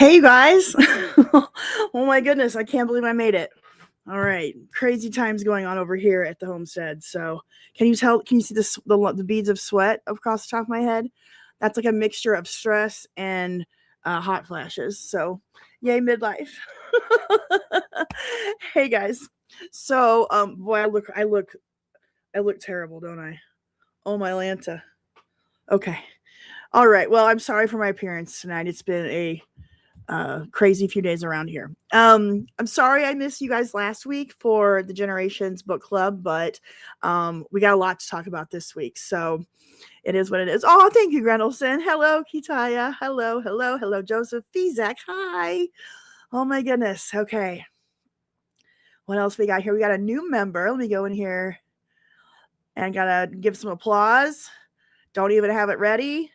Hey, you guys. Oh my goodness, I can't believe I made it. All right, crazy times going on over here at the homestead. So, can you tell? Can you see the beads of sweat across the top of my head? That's like a mixture of stress and hot flashes. So, yay midlife. Hey guys. So, boy, I look terrible, don't I? Oh my Lanta. Okay. All right. Well, I'm sorry for my appearance tonight. It's been a crazy few days around here. I'm sorry I missed you guys last week for the Generations Book Club, but we got a lot to talk about this week. So it is what it is. Oh, thank you, Grendelson. Hello, Kitaya. Hello, Joseph. Fizak. Hi. Oh my goodness. Okay. What else we got here? We got a new member. Let me go in here and gotta give some applause. Don't even have it ready.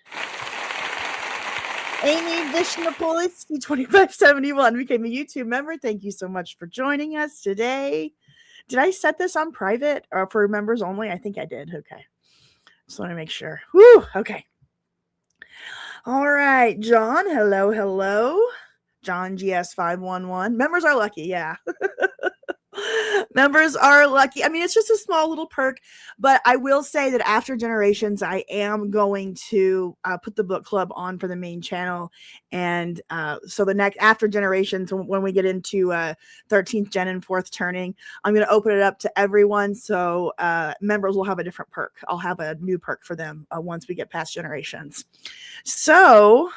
Amy Vishnapolis, 2571, became a YouTube member. Thank you so much for joining us today. Did I set this on private or for members only? I think I did. Okay. Just want to make sure. Woo. Okay. All right. John. Hello. John GS511. Members are lucky. Yeah. Members are lucky. I mean, it's just a small little perk, but I will say that after Generations, I am going to put the book club on for the main channel. And so the next after Generations, when we get into 13th Gen and 4th Turning, I'm going to open it up to everyone. So members will have a different perk. I'll have a new perk for them once we get past Generations. So,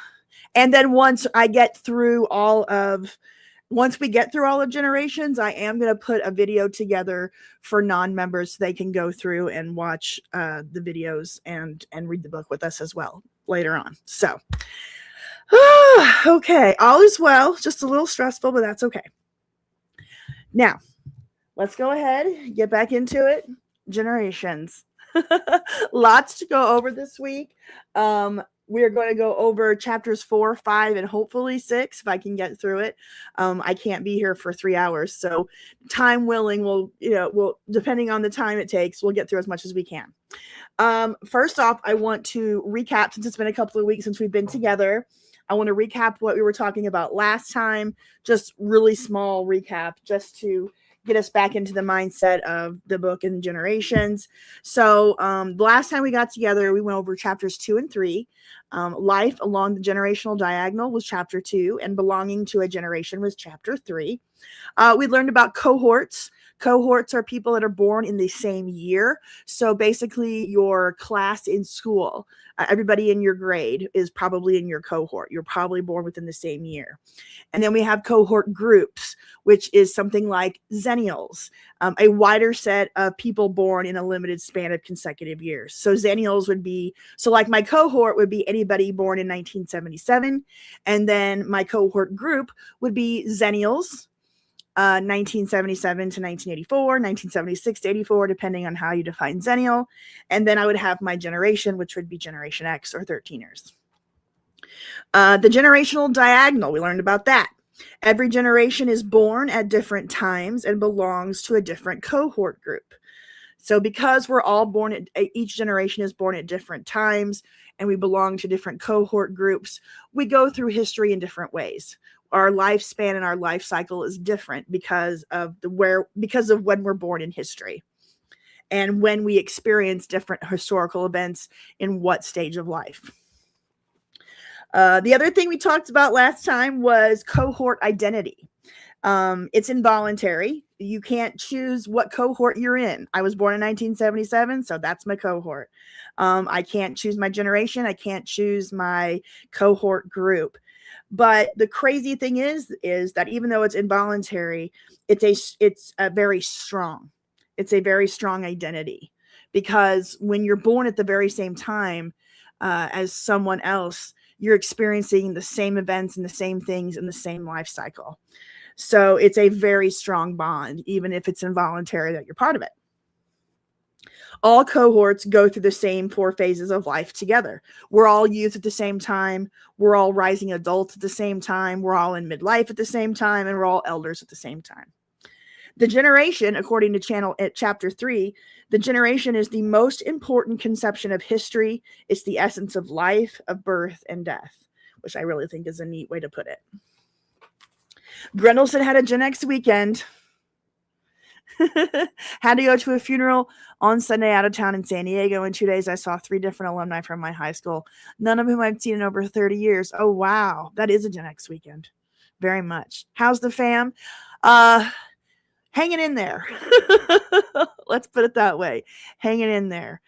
and then once we get through all of Generations, I am going to put a video together for non-members so they can go through and watch the videos and read the book with us as well later on. So, okay, all is well. Just a little stressful, but that's okay. Now, let's go ahead, get back into it. Generations. Lots to go over this week. We're going to go over chapters 4, 5, and hopefully 6 if I can get through it. I can't be here for 3 hours, so time willing, we'll depending on the time it takes, we'll get through as much as we can. First off, I want to recap, since it's been a couple of weeks since we've been together. I want to recap what we were talking about last time, just really small recap, just to get us back into the mindset of the book and Generations. So the last time we got together, we went over chapters 2 and 3. Life along the generational diagonal was chapter 2, and belonging to a generation was chapter 3. We learned about cohorts. Cohorts are people that are born in the same year. So basically your class in school, everybody in your grade is probably in your cohort. You're probably born within the same year. And then we have cohort groups, which is something like Zennials, a wider set of people born in a limited span of consecutive years. So Zennials would be, so like my cohort would be anybody born in 1977. And then my cohort group would be Zennials, 1977 to 1984, 1976 to 84, depending on how you define Zennial. And then I would have my generation, which would be Generation X or 13ers. The generational diagonal, we learned about that. Every generation is born at different times and belongs to a different cohort group. So because we're all born each generation is born at different times and we belong to different cohort groups, we go through history in different ways. Our lifespan and our life cycle is different because of when we're born in history and when we experience different historical events in what stage of life. The other thing we talked about last time was cohort identity. It's involuntary. You can't choose what cohort you're in. I was born in 1977, so that's my cohort. I can't choose my generation. I can't choose my cohort group. But the crazy thing is that even though it's involuntary, it's a very strong identity, because when you're born at the very same time as someone else, you're experiencing the same events and the same things in the same life cycle. So it's a very strong bond, even if it's involuntary that you're part of it. All cohorts go through the same 4 phases of life together. We're all youth at the same time. We're all rising adults at the same time. We're all in midlife at the same time, and we're all elders at the same time. The generation, according to chapter 3, the generation is the most important conception of history. It's the essence of life, of birth, and death, which I really think is a neat way to put it. Grendelson had a Gen X weekend. Had to go to a funeral on Sunday out of town in San Diego. In 2 days, I saw 3 different alumni from my high school, none of whom I've seen in over 30 years. Oh, wow. That is a Gen X weekend. Very much. How's the fam? Hanging in there. Let's put it that way. Hanging in there.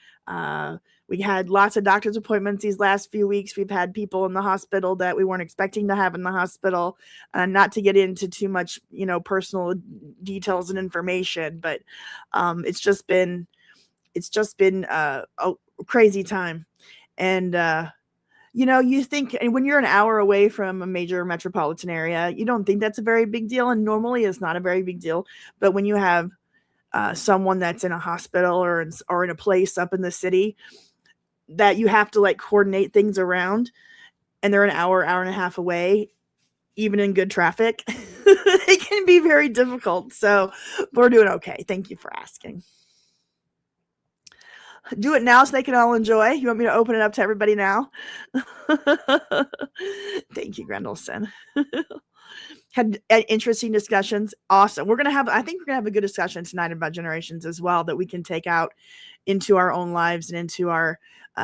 We had lots of doctor's appointments these last few weeks. We've had people in the hospital that we weren't expecting to have in the hospital. Not to get into too much, personal details and information, but it's just been a crazy time. And you think, and when you're an hour away from a major metropolitan area, you don't think that's a very big deal. And normally it's not a very big deal. But when you have someone that's in a hospital or in a place up in the city that you have to like coordinate things around, and they're an hour and a half away, even in good traffic, it can be very difficult. So we're doing okay. Thank you for asking. Do it now so they can all enjoy. You want me to open it up to everybody now? Thank you, Grendelson. Had interesting discussions. Awesome. I think we're going to have a good discussion tonight about generations as well, that we can take out into our own lives and into our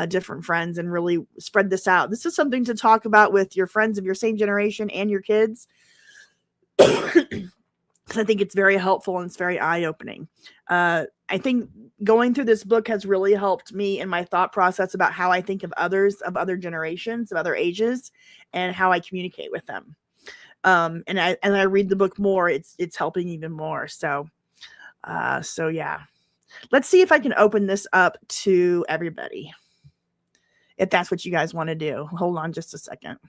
different friends and really spread this out. This is something to talk about with your friends of your same generation and your kids. I think it's very helpful and it's very eye-opening. I think going through this book has really helped me in my thought process about how I think of others, of other generations, of other ages, and how I communicate with them. And I read the book more, it's helping even more. So yeah. Let's see if I can open this up to everybody, if that's what you guys want to do. Hold on just a second.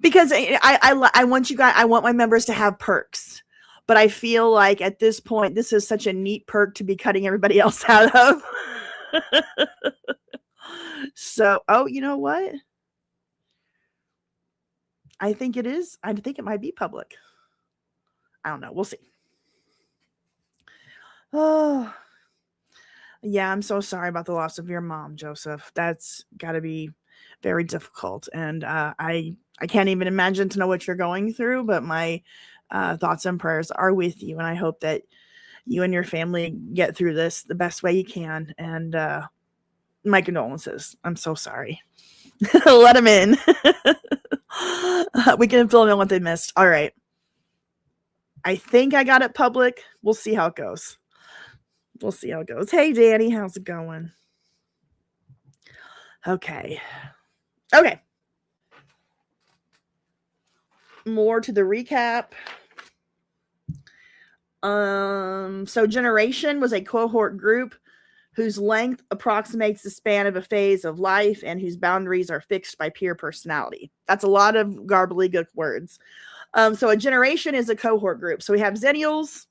Because I want my members to have perks, but I feel like at this point, this is such a neat perk to be cutting everybody else out of. So, you know what? I think it is. I think it might be public. I don't know. We'll see. Oh, yeah. I'm so sorry about the loss of your mom, Joseph. That's got to be very difficult. And I can't even imagine to know what you're going through, but my thoughts and prayers are with you. And I hope that you and your family get through this the best way you can. And my condolences. I'm so sorry. Let them in. We can fill in what they missed. All right. I think I got it public. We'll see how it goes. Hey, Danny, how's it going? Okay. More to the recap. So generation was a cohort group whose length approximates the span of a phase of life and whose boundaries are fixed by peer personality. That's a lot of gobbledygook words. So a generation is a cohort group. So we have Zennials,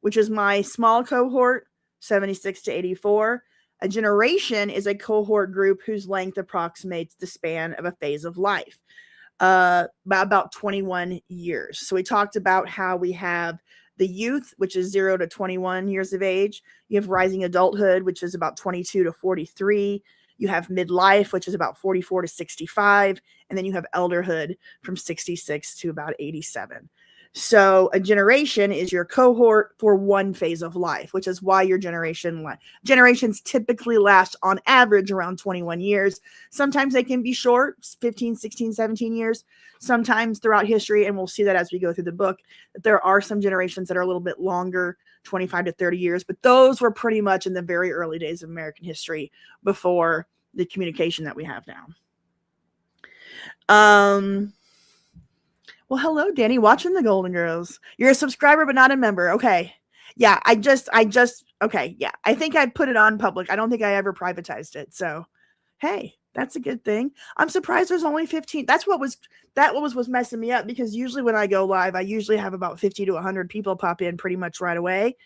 which is my small cohort, 76 to 84. A generation is a cohort group whose length approximates the span of a phase of life, about 21 years. So we talked about how we have the youth, which is 0 to 21 years of age. You have rising adulthood, which is about 22 to 43. You have midlife, which is about 44 to 65. And then you have elderhood from 66 to about 87. So a generation is your cohort for one phase of life, which is why your generations typically last on average around 21 years. Sometimes they can be short, 15, 16, 17 years. Sometimes throughout history, and we'll see that as we go through the book, that there are some generations that are a little bit longer, 25 to 30 years, but those were pretty much in the very early days of American history before the communication that we have now. Well, hello, Danny, watching the Golden Girls. You're a subscriber, but not a member. Okay. Yeah, okay. Yeah, I think I put it on public. I don't think I ever privatized it. So, hey, that's a good thing. I'm surprised there's only 15. That was messing me up, because usually when I go live, I usually have about 50 to 100 people pop in pretty much right away.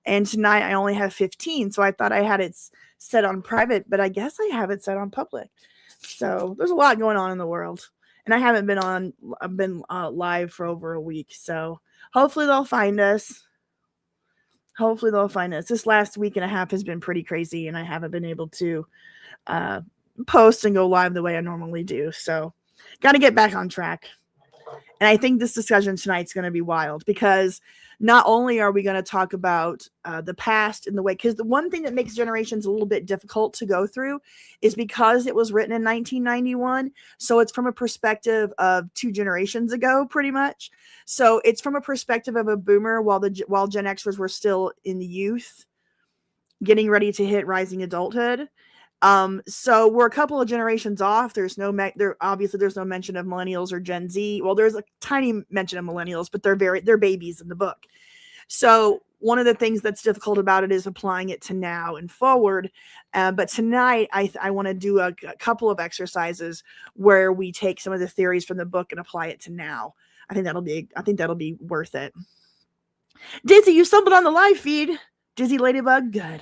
And tonight I only have 15. So I thought I had it set on private, but I guess I have it set on public. So there's a lot going on in the world. And I haven't been live for over a week. So hopefully they'll find us. This last week and a half has been pretty crazy, and I haven't been able to post and go live the way I normally do. So got to get back on track. And I think this discussion tonight is going to be wild, because not only are we going to talk about the past and the way, because the one thing that makes generations a little bit difficult to go through is because it was written in 1991. So it's from a perspective of 2 generations ago, pretty much. So it's from a perspective of a boomer while Gen Xers were still in the youth, getting ready to hit rising adulthood. So we're a couple of generations off. There's no obviously there's no mention of millennials or Gen Z. Well, there's a tiny mention of millennials, but they're babies in the book. So one of the things that's difficult about it is applying it to now and forward. But tonight I want to do a couple of exercises where we take some of the theories from the book and apply it to now. I think that'll be worth it. Dizzy, you stumbled on the live feed. Dizzy Ladybug, good.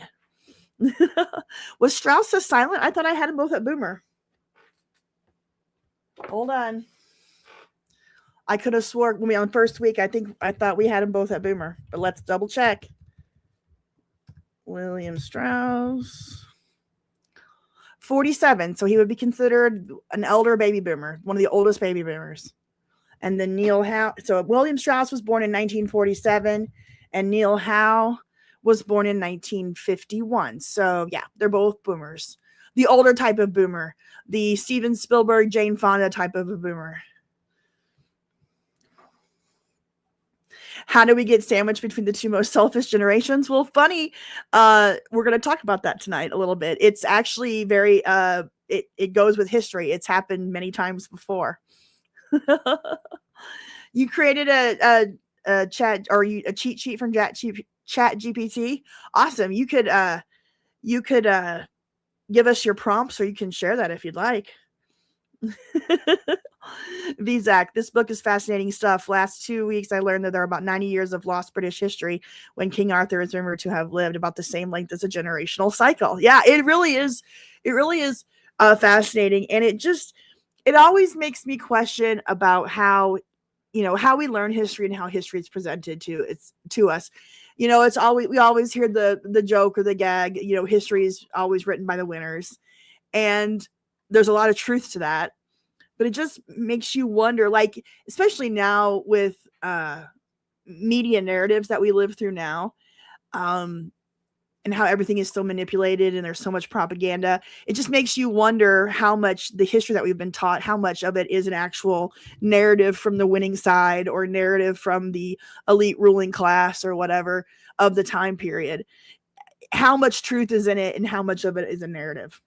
Was Strauss so silent? I thought I had them both at Boomer. Hold on. I could have swore when we on first week. I thought we had them both at Boomer, but let's double check. William Strauss, 47. So he would be considered an elder baby boomer, one of the oldest baby boomers. And then Neil Howe. So William Strauss was born in 1947, and Neil Howe was born in 1951. So yeah, they're both boomers. The older type of boomer. The Steven Spielberg, Jane Fonda type of a boomer. How do we get sandwiched between the 2 most selfish generations? Well, funny. We're going to talk about that tonight a little bit. It's actually very, it goes with history. It's happened many times before. You created a chat, or a cheat sheet from Chat GPT. Awesome. You could give us your prompts, or you can share that if you'd like. Vizak, this book is fascinating stuff. Last 2 weeks, I learned that there are about 90 years of lost British history when King Arthur is rumored to have lived about the same length as a generational cycle. Yeah, it really is. It really is fascinating. And it always makes me question about how we learn history and how history is presented to us. We always hear the joke or the gag, history is always written by the winners. And there's a lot of truth to that, but it just makes you wonder, like, especially now with media narratives that we live through now, and how everything is so manipulated and there's so much propaganda. It just makes you wonder how much the history that we've been taught, how much of it is an actual narrative from the winning side, or narrative from the elite ruling class, or whatever of the time period. How much truth is in it and how much of it is a narrative.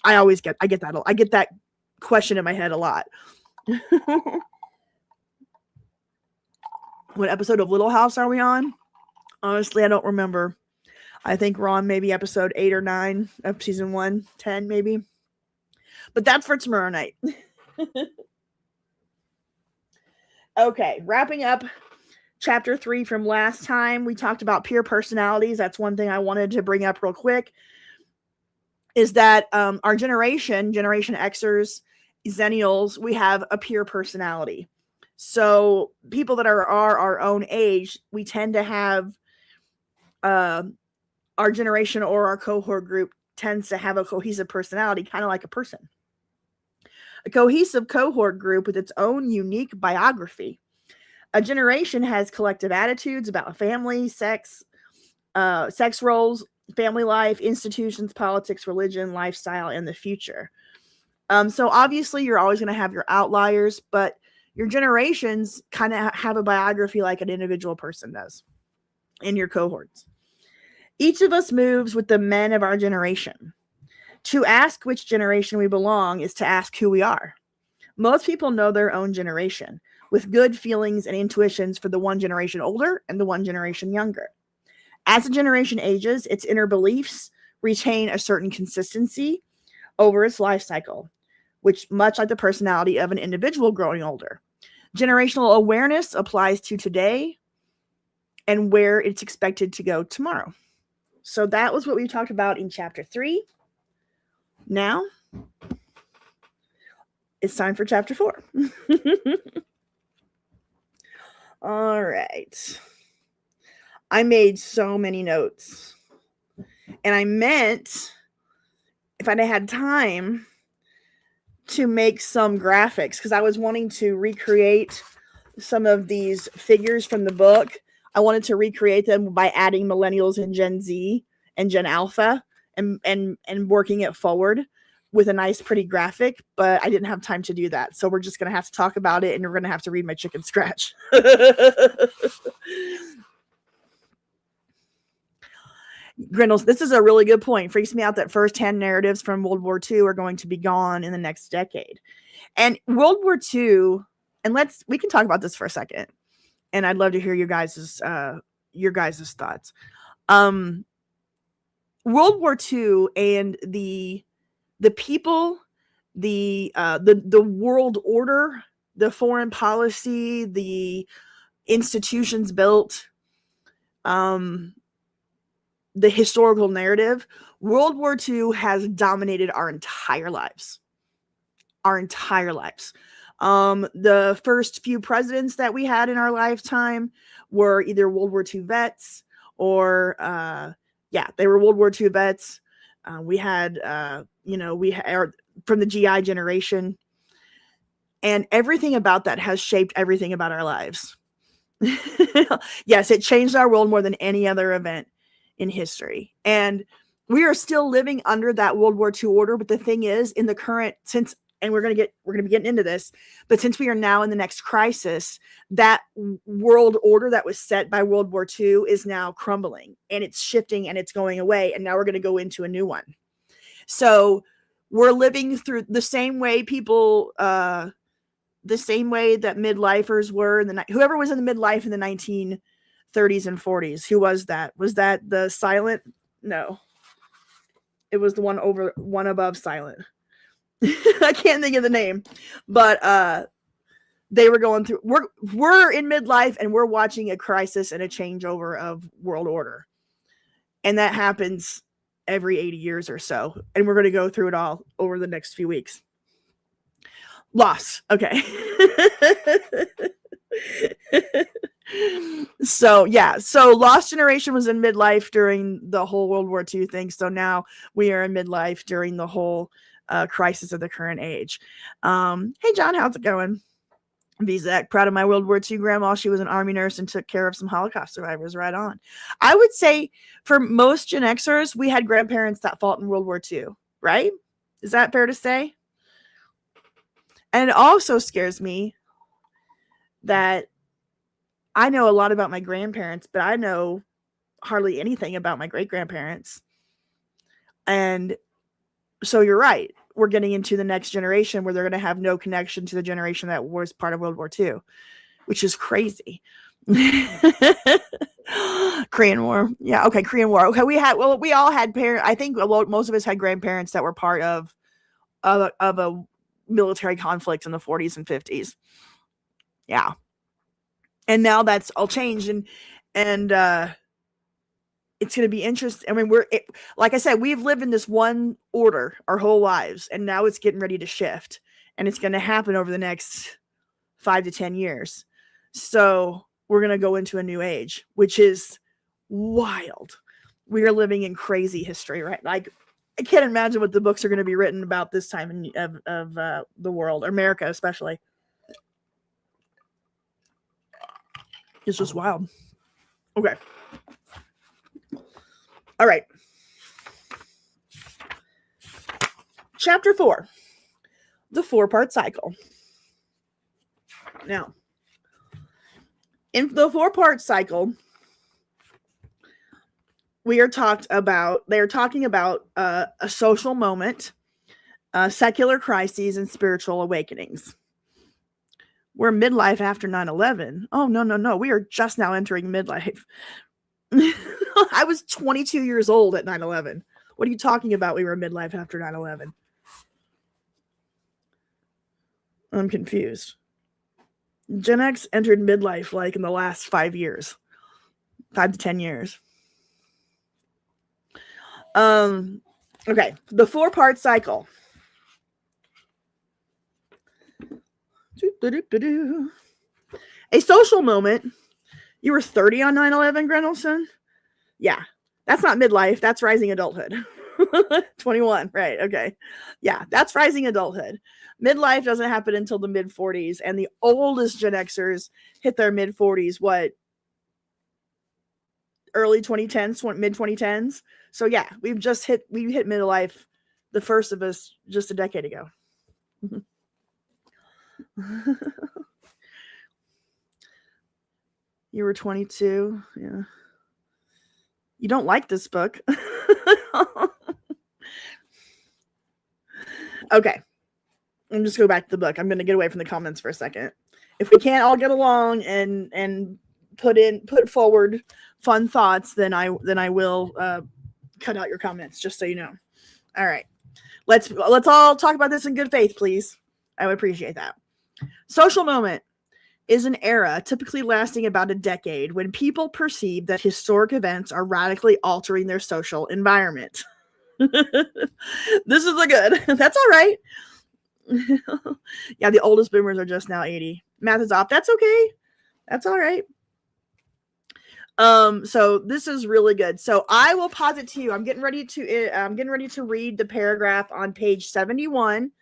I get that question in my head a lot. What episode of Little House are we on? Honestly, I don't remember. I think we're on maybe episode 8 or 9 of season 1, 10 maybe. But that's for tomorrow night. Okay, wrapping up chapter 3 from last time. We talked about peer personalities. That's one thing I wanted to bring up real quick. Is that our Generation Xers, Zennials, we have a peer personality. So people that are our own age, we tend to have our generation or our cohort group tends to have a cohesive personality, kind of like a person. A cohesive cohort group with its own unique biography. A generation has collective attitudes about family, sex roles, family life, institutions, politics, religion, lifestyle, and the future. So obviously you're always going to have your outliers, but your generations kind of have a biography like an individual person does in your cohorts. Each of us moves with the men of our generation. To ask which generation we belong is to ask who we are. Most people know their own generation, with good feelings and intuitions for the one generation older and the one generation younger. As a generation ages, its inner beliefs retain a certain consistency over its life cycle, which much like the personality of an individual growing older. Generational awareness applies to today and where it's expected to go tomorrow. So that was what we talked about in chapter 3. Now, it's time for chapter 4. All right. I made so many notes. And I meant, if I'd had time, to make some graphics, because I was wanting to recreate some of these figures from the book. I wanted to recreate them by adding millennials and Gen Z and Gen Alpha and working it forward with a nice, pretty graphic, but I didn't have time to do that. So we're just going to have to talk about it, and we're going to have to read my chicken scratch. Grindles, this is a really good point. Freaks me out that first-hand narratives from World War II are going to be gone in the next decade. And World War II, and we can talk about this for a second, and I'd love to hear your guys' thoughts. World War II and the people, the world order, the foreign policy, the institutions built, the historical narrative, World War II has dominated our entire lives. The first few presidents that we had in our lifetime were either World War II vets or, they were World War II vets. We had from the GI generation, and everything about that has shaped everything about our lives. Yes, it changed our world more than any other event in history. And we are still living under that World War II order. But the thing is, in the current, and we're going to be getting into this, but since we are now in the next crisis, that world order that was set by World War II is now crumbling, and it's shifting, and it's going away. And now we're going to go into a new one. So we're living through the same way people, the same way that midlifers were whoever was in the midlife in the 1930s and 40s. Who was that? Was that the silent? No, it was the one above silent. I can't think of the name, but they were going through. We're in midlife, and we're watching a crisis and a changeover of world order, and that happens every 80 years or so. And we're going to go through it all over the next few weeks. Loss. Okay. So Lost Generation was in midlife during the whole World War II thing. So now we are in midlife during the whole crisis of the current age. Hey John, how's it going? Zach, proud of my World War II grandma. She was an Army nurse and took care of some Holocaust survivors. Right on. I would say for most Gen Xers, we had grandparents that fought in World War II, right? Is that fair to say? And it also scares me that I know a lot about my grandparents, but I know hardly anything about my great-grandparents. And so you're right. We're getting into the next generation where they're going to have no connection to the generation that was part of World War II, which is crazy. Korean War. Yeah. Okay. Korean War. Okay. We all had parents. I think most of us had grandparents that were part of a military conflict in the 40s and 50s. Yeah. And now that's all changed. And it's going to be interesting. I mean, like I said, we've lived in this one order our whole lives, and now it's getting ready to shift, and it's going to happen over the next 5 to 10 years. So we're going to go into a new age, which is wild. We are living in crazy history, right? Like, I can't imagine what the books are going to be written about this time of the world, America especially. It's just wild. Okay. All right. Chapter 4, the 4-part cycle. Now, in the 4-part cycle, they're talking about a social moment, secular crises, and spiritual awakenings. We're midlife after 9/11. Oh, no. We are just now entering midlife. I was 22 years old at 9/11. What are you talking about? We were midlife after 9/11. I'm confused. Gen X entered midlife like in the last 5 years. 5 to 10 years. Okay. The 4-part cycle. A social moment. You were 30 on 9/11, Grenelson? Yeah. That's not midlife. That's rising adulthood. 21, right? Okay. Yeah, that's rising adulthood. Midlife doesn't happen until the mid 40s, and the oldest Gen Xers hit their mid 40s, what, early 2010s, mid 2010s. So yeah, we hit midlife, the first of us, just a decade ago. You were 22. Yeah. You don't like this book. Okay. I'm just go back to the book. I'm going to get away from the comments for a second. If we can't all get along and put forward fun thoughts, then I will cut out your comments, just so you know. All right. Let's all talk about this in good faith, please. I would appreciate that. Social moment is an era typically lasting about a decade when people perceive that historic events are radically altering their social environment. This is a good. That's all right. Yeah, the oldest boomers are just now 80. Math is off. That's okay. That's all right. So this is really good. So I will pause it to you. I'm getting ready to read the paragraph on page 71,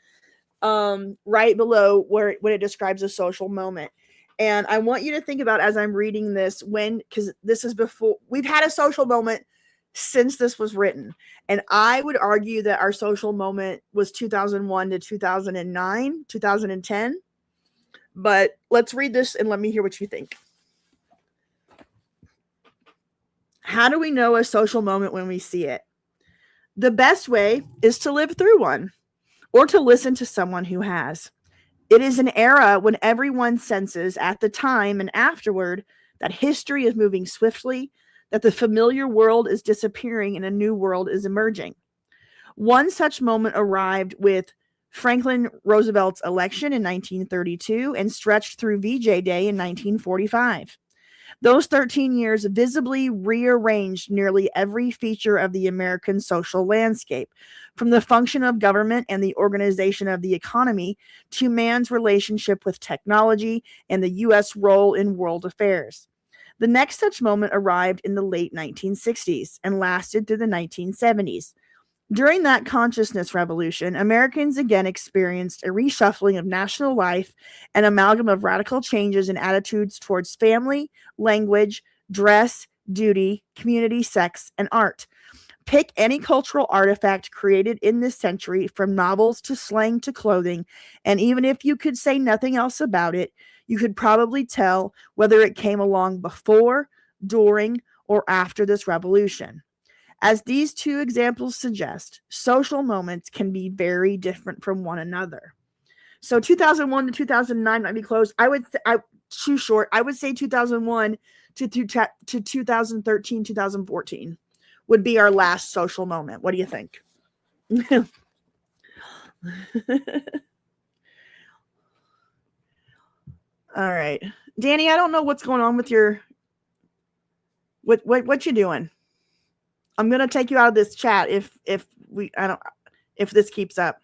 right below when it describes a social moment. And I want you to think about, as I'm reading this, because this is before we've had a social moment since this was written. And I would argue that our social moment was 2001 to 2009, 2010. But let's read this and let me hear what you think. How do we know a social moment when we see it? The best way is to live through one, or to listen to someone who has. It is an era when everyone senses at the time and afterward that history is moving swiftly, that the familiar world is disappearing and a new world is emerging. One such moment arrived with Franklin Roosevelt's election in 1932 and stretched through VJ Day in 1945. Those 13 years visibly rearranged nearly every feature of the American social landscape, from the function of government and the organization of the economy to man's relationship with technology and the U.S. role in world affairs. The next such moment arrived in the late 1960s and lasted through the 1970s. During that consciousness revolution, Americans again experienced a reshuffling of national life, an amalgam of radical changes in attitudes towards family, language, dress, duty, community, sex, and art. Pick any cultural artifact created in this century, from novels to slang to clothing, and even if you could say nothing else about it, you could probably tell whether it came along before, during, or after this revolution. As these two examples suggest, social moments can be very different from one another. So 2001 to 2009 might be close. Too short. I would say 2001 to 2013, 2014 would be our last social moment. What do you think? All right. Danny, I don't know what's going on with your what you doing? I'm going to take you out of this chat if this keeps up.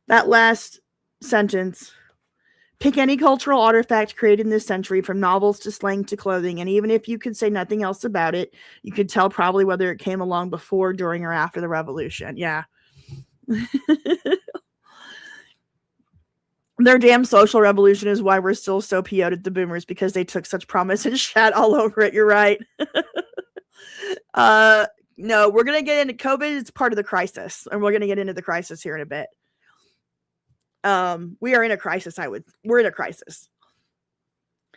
That last sentence. Pick any cultural artifact created in this century, from novels to slang to clothing, and even if you could say nothing else about it, you could tell probably whether it came along before, during, or after the revolution. Yeah. Their damn social revolution is why we're still so PO'd at the boomers, because they took such promise and shat all over it. You're right. No, we're going to get into COVID. It's part of the crisis, and we're going to get into the crisis here in a bit. We are in a crisis. We're in a crisis.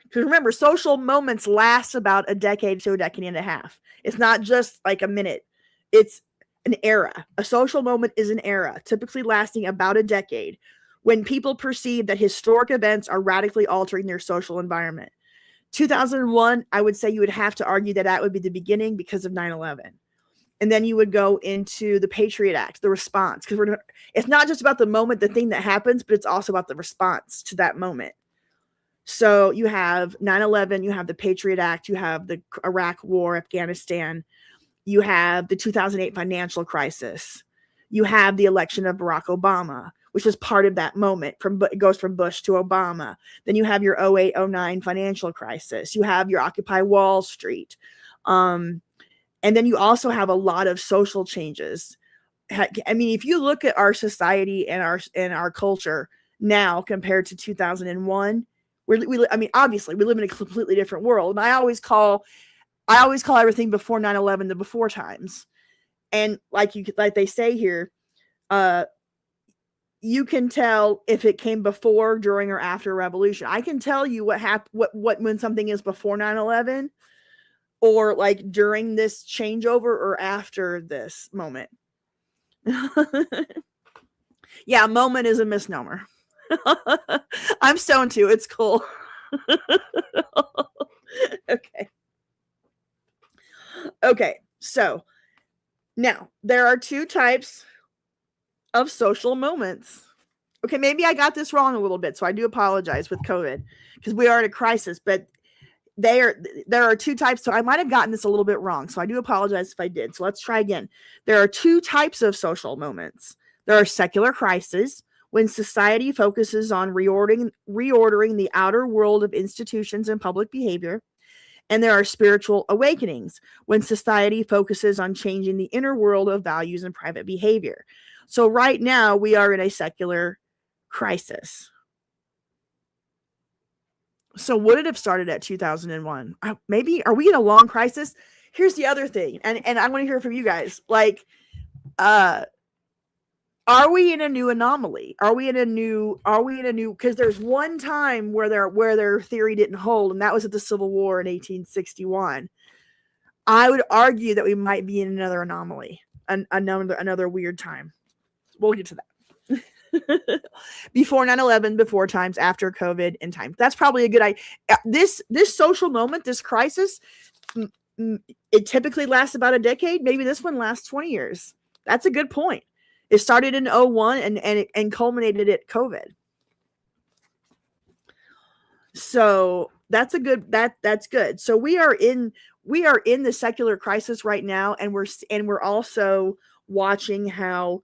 Because remember, social moments last about a decade to a decade and a half. It's not just like a minute. It's an era. A social moment is an era, typically lasting about a decade, when people perceive that historic events are radically altering their social environment. 2001, I would say you would have to argue that would be the beginning because of 9/11. And then you would go into the Patriot Act, the response, because it's not just about the moment, the thing that happens, but it's also about the response to that moment. So you have 9/11, you have the Patriot Act, you have the Iraq War, Afghanistan, you have the 2008 financial crisis, you have the election of Barack Obama, which is part of that moment. It goes from Bush to Obama. Then you have your 08-09 financial crisis. You have your Occupy Wall Street. And And then you also have a lot of social changes. I mean, if you look at our society and our culture now compared to 2001, I mean, obviously we live in a completely different world. And I always call everything before 9/11 the before times. And like they say here, you can tell if it came before, during, or after a revolution. I can tell you what happened, what when something is before 9/11, or like during this changeover, or after this moment. Yeah, moment is a misnomer. I'm stoned too. It's cool. Okay. So now there are two types of social moments. Okay, maybe I got this wrong a little bit, so I do apologize with COVID, because we are in a crisis, but there are two types, so I might have gotten this a little bit wrong, so I do apologize if I did. So let's try again. There are two types of social moments. There are secular crises, when society focuses on reordering the outer world of institutions and public behavior. And there are spiritual awakenings, when society focuses on changing the inner world of values and private behavior. So right now we are in a secular crisis. So would it have started at 2001? Maybe. Are we in a long crisis? Here's the other thing, and I want to hear from you guys. Like, are we in a new anomaly? Are we in a new, because there's one time where their theory didn't hold, and that was at the Civil War in 1861. I would argue that we might be in another anomaly, another weird time. We'll get to that. Before 9/11, before times, after COVID, and time. That's probably a good idea. This social moment, this crisis, it typically lasts about a decade. Maybe this one lasts 20 years. That's a good point. It started in 2001 and culminated at COVID. So that's good. So we are in the secular crisis right now, and we're also watching how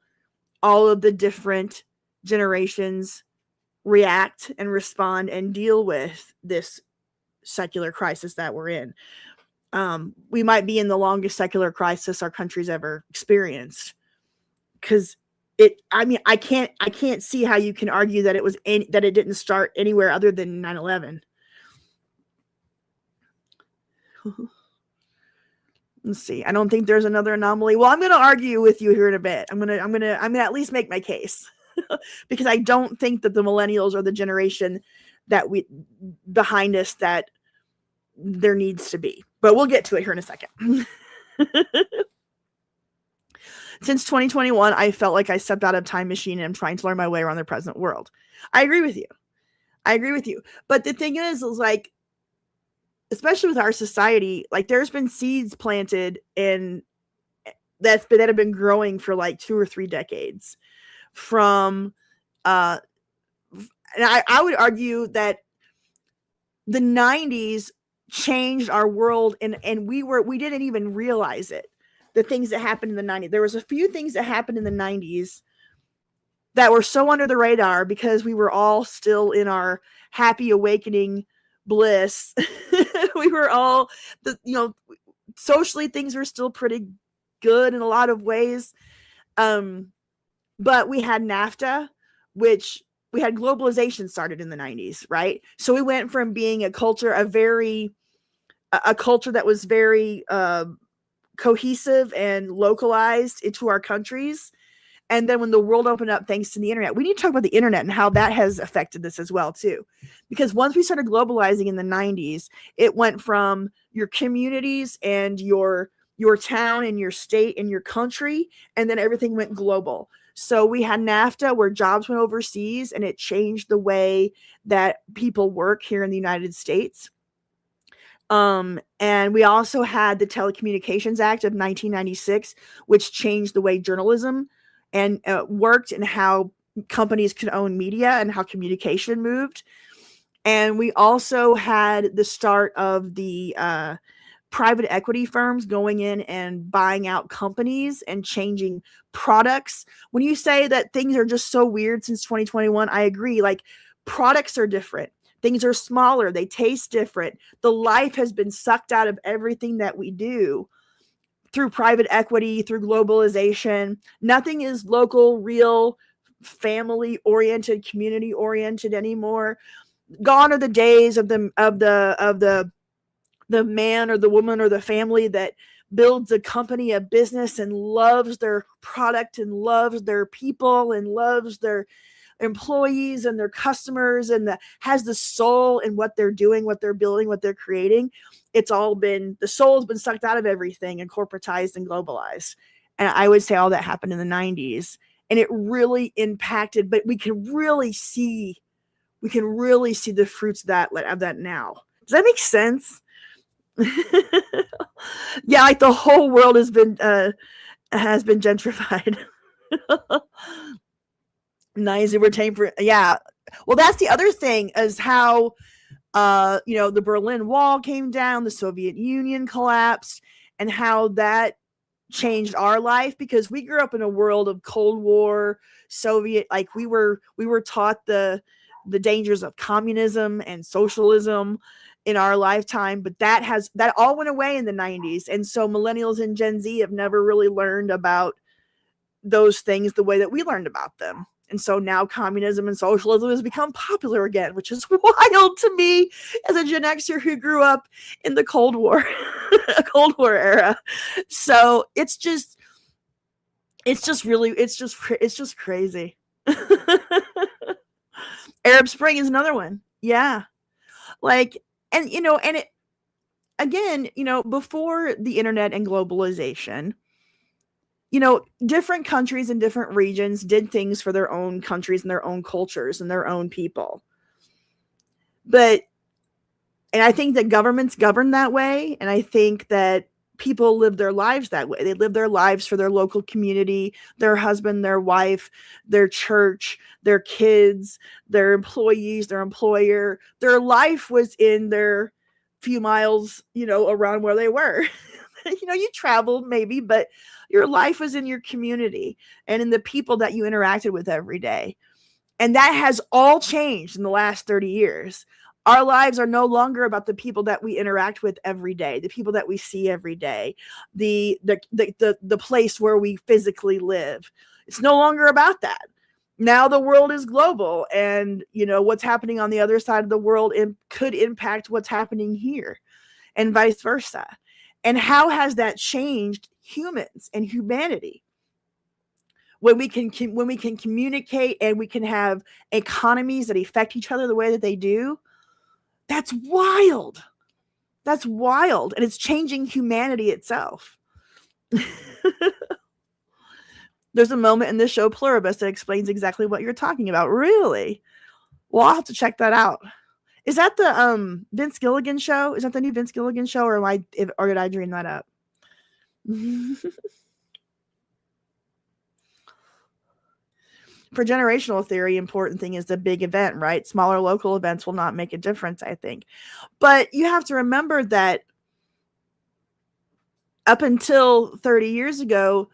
all of the different generations react and respond and deal with this secular crisis that we're in. We might be in the longest secular crisis our country's ever experienced, because I can't see how you can argue that that it didn't start anywhere other than 9/11. Let's see. I don't think there's another anomaly. Well, I'm going to argue with you here in a bit. I'm going to at least make my case. Because I don't think that the millennials are the generation that behind us that there needs to be. But we'll get to it here in a second. Since 2021, I felt like I stepped out of a time machine and I'm trying to learn my way around the present world. I agree with you. But the thing is like, especially with our society, like there's been seeds planted that have been growing for like 2 or 3 decades. And I would argue that the 90s changed our world, and we didn't even realize it. The things that happened in the 90s. There was a few things that happened in the 90s that were so under the radar because we were all still in our happy awakening bliss. We were all socially things were still pretty good in a lot of ways. But we had NAFTA, which we had globalization started in the 90s, right? So we went from being a culture that was very cohesive and localized into our countries. And then when the world opened up thanks to the internet, we need to talk about the internet and how that has affected this as well too. Because once we started globalizing in the 90s, it went from your communities and your town and your state and your country, and then everything went global. So we had NAFTA where jobs went overseas, and it changed the way that people work here in the United States. And we also had the Telecommunications Act of 1996, which changed the way journalism and worked, and how companies could own media and how communication moved. And we also had the start of the private equity firms going in and buying out companies and changing products. When you say that things are just so weird since 2021, I agree. Like, products are different. Things are smaller. They taste different. The life has been sucked out of everything that we do through private equity, through globalization. Nothing is local, real, family oriented, community oriented anymore. Gone are the days of the man or the woman or the family that builds a company, a business, and loves their product and loves their people and loves their employees and their customers and has the soul in what they're doing, what they're building, what they're creating. It's all been, the soul's been sucked out of everything and corporatized and globalized. And I would say all that happened in the 90s, and it really impacted, but we can really see the fruits of that now. Does that make sense? Yeah, like the whole world has been gentrified. Nice, retained for, yeah. Well, that's the other thing, is how the Berlin Wall came down, the Soviet Union collapsed, and how that changed our life, because we grew up in a world of Cold War, Soviet, like we were taught the dangers of communism and socialism in our lifetime, but that all went away in the 90s. And so millennials and Gen Z have never really learned about those things the way that we learned about them. And so now communism and socialism has become popular again, which is wild to me as a Gen Xer who grew up in the Cold War, Cold War era. So it's just crazy. Arab Spring is another one. Yeah. Like, and it, again, before the internet and globalization, different countries and different regions did things for their own countries and their own cultures and their own people. And I think that governments govern that way. And I think that people live their lives that way. They live their lives for their local community, their husband, their wife, their church, their kids, their employees, their employer. Their life was in their few miles, around where they were. You traveled maybe, but your life was in your community and in the people that you interacted with every day. And that has all changed in the last 30 years. Our lives are no longer about the people that we interact with every day, the people that we see every day, the place where we physically live. It's no longer about that. Now the world is global, and what's happening on the other side of the world could impact what's happening here, and vice versa. And how has that changed humans and humanity? When we can communicate and we can have economies that affect each other the way that they do, that's wild. That's wild. And it's changing humanity itself. There's a moment in this show, Pluribus, that explains exactly what you're talking about. Really? Well, I'll have to check that out. Is that the Vince Gilligan show? Is that the new Vince Gilligan show, or did I dream that up? For generational theory, important thing is the big event, right? Smaller local events will not make a difference, I think. But you have to remember that up until 30 years ago,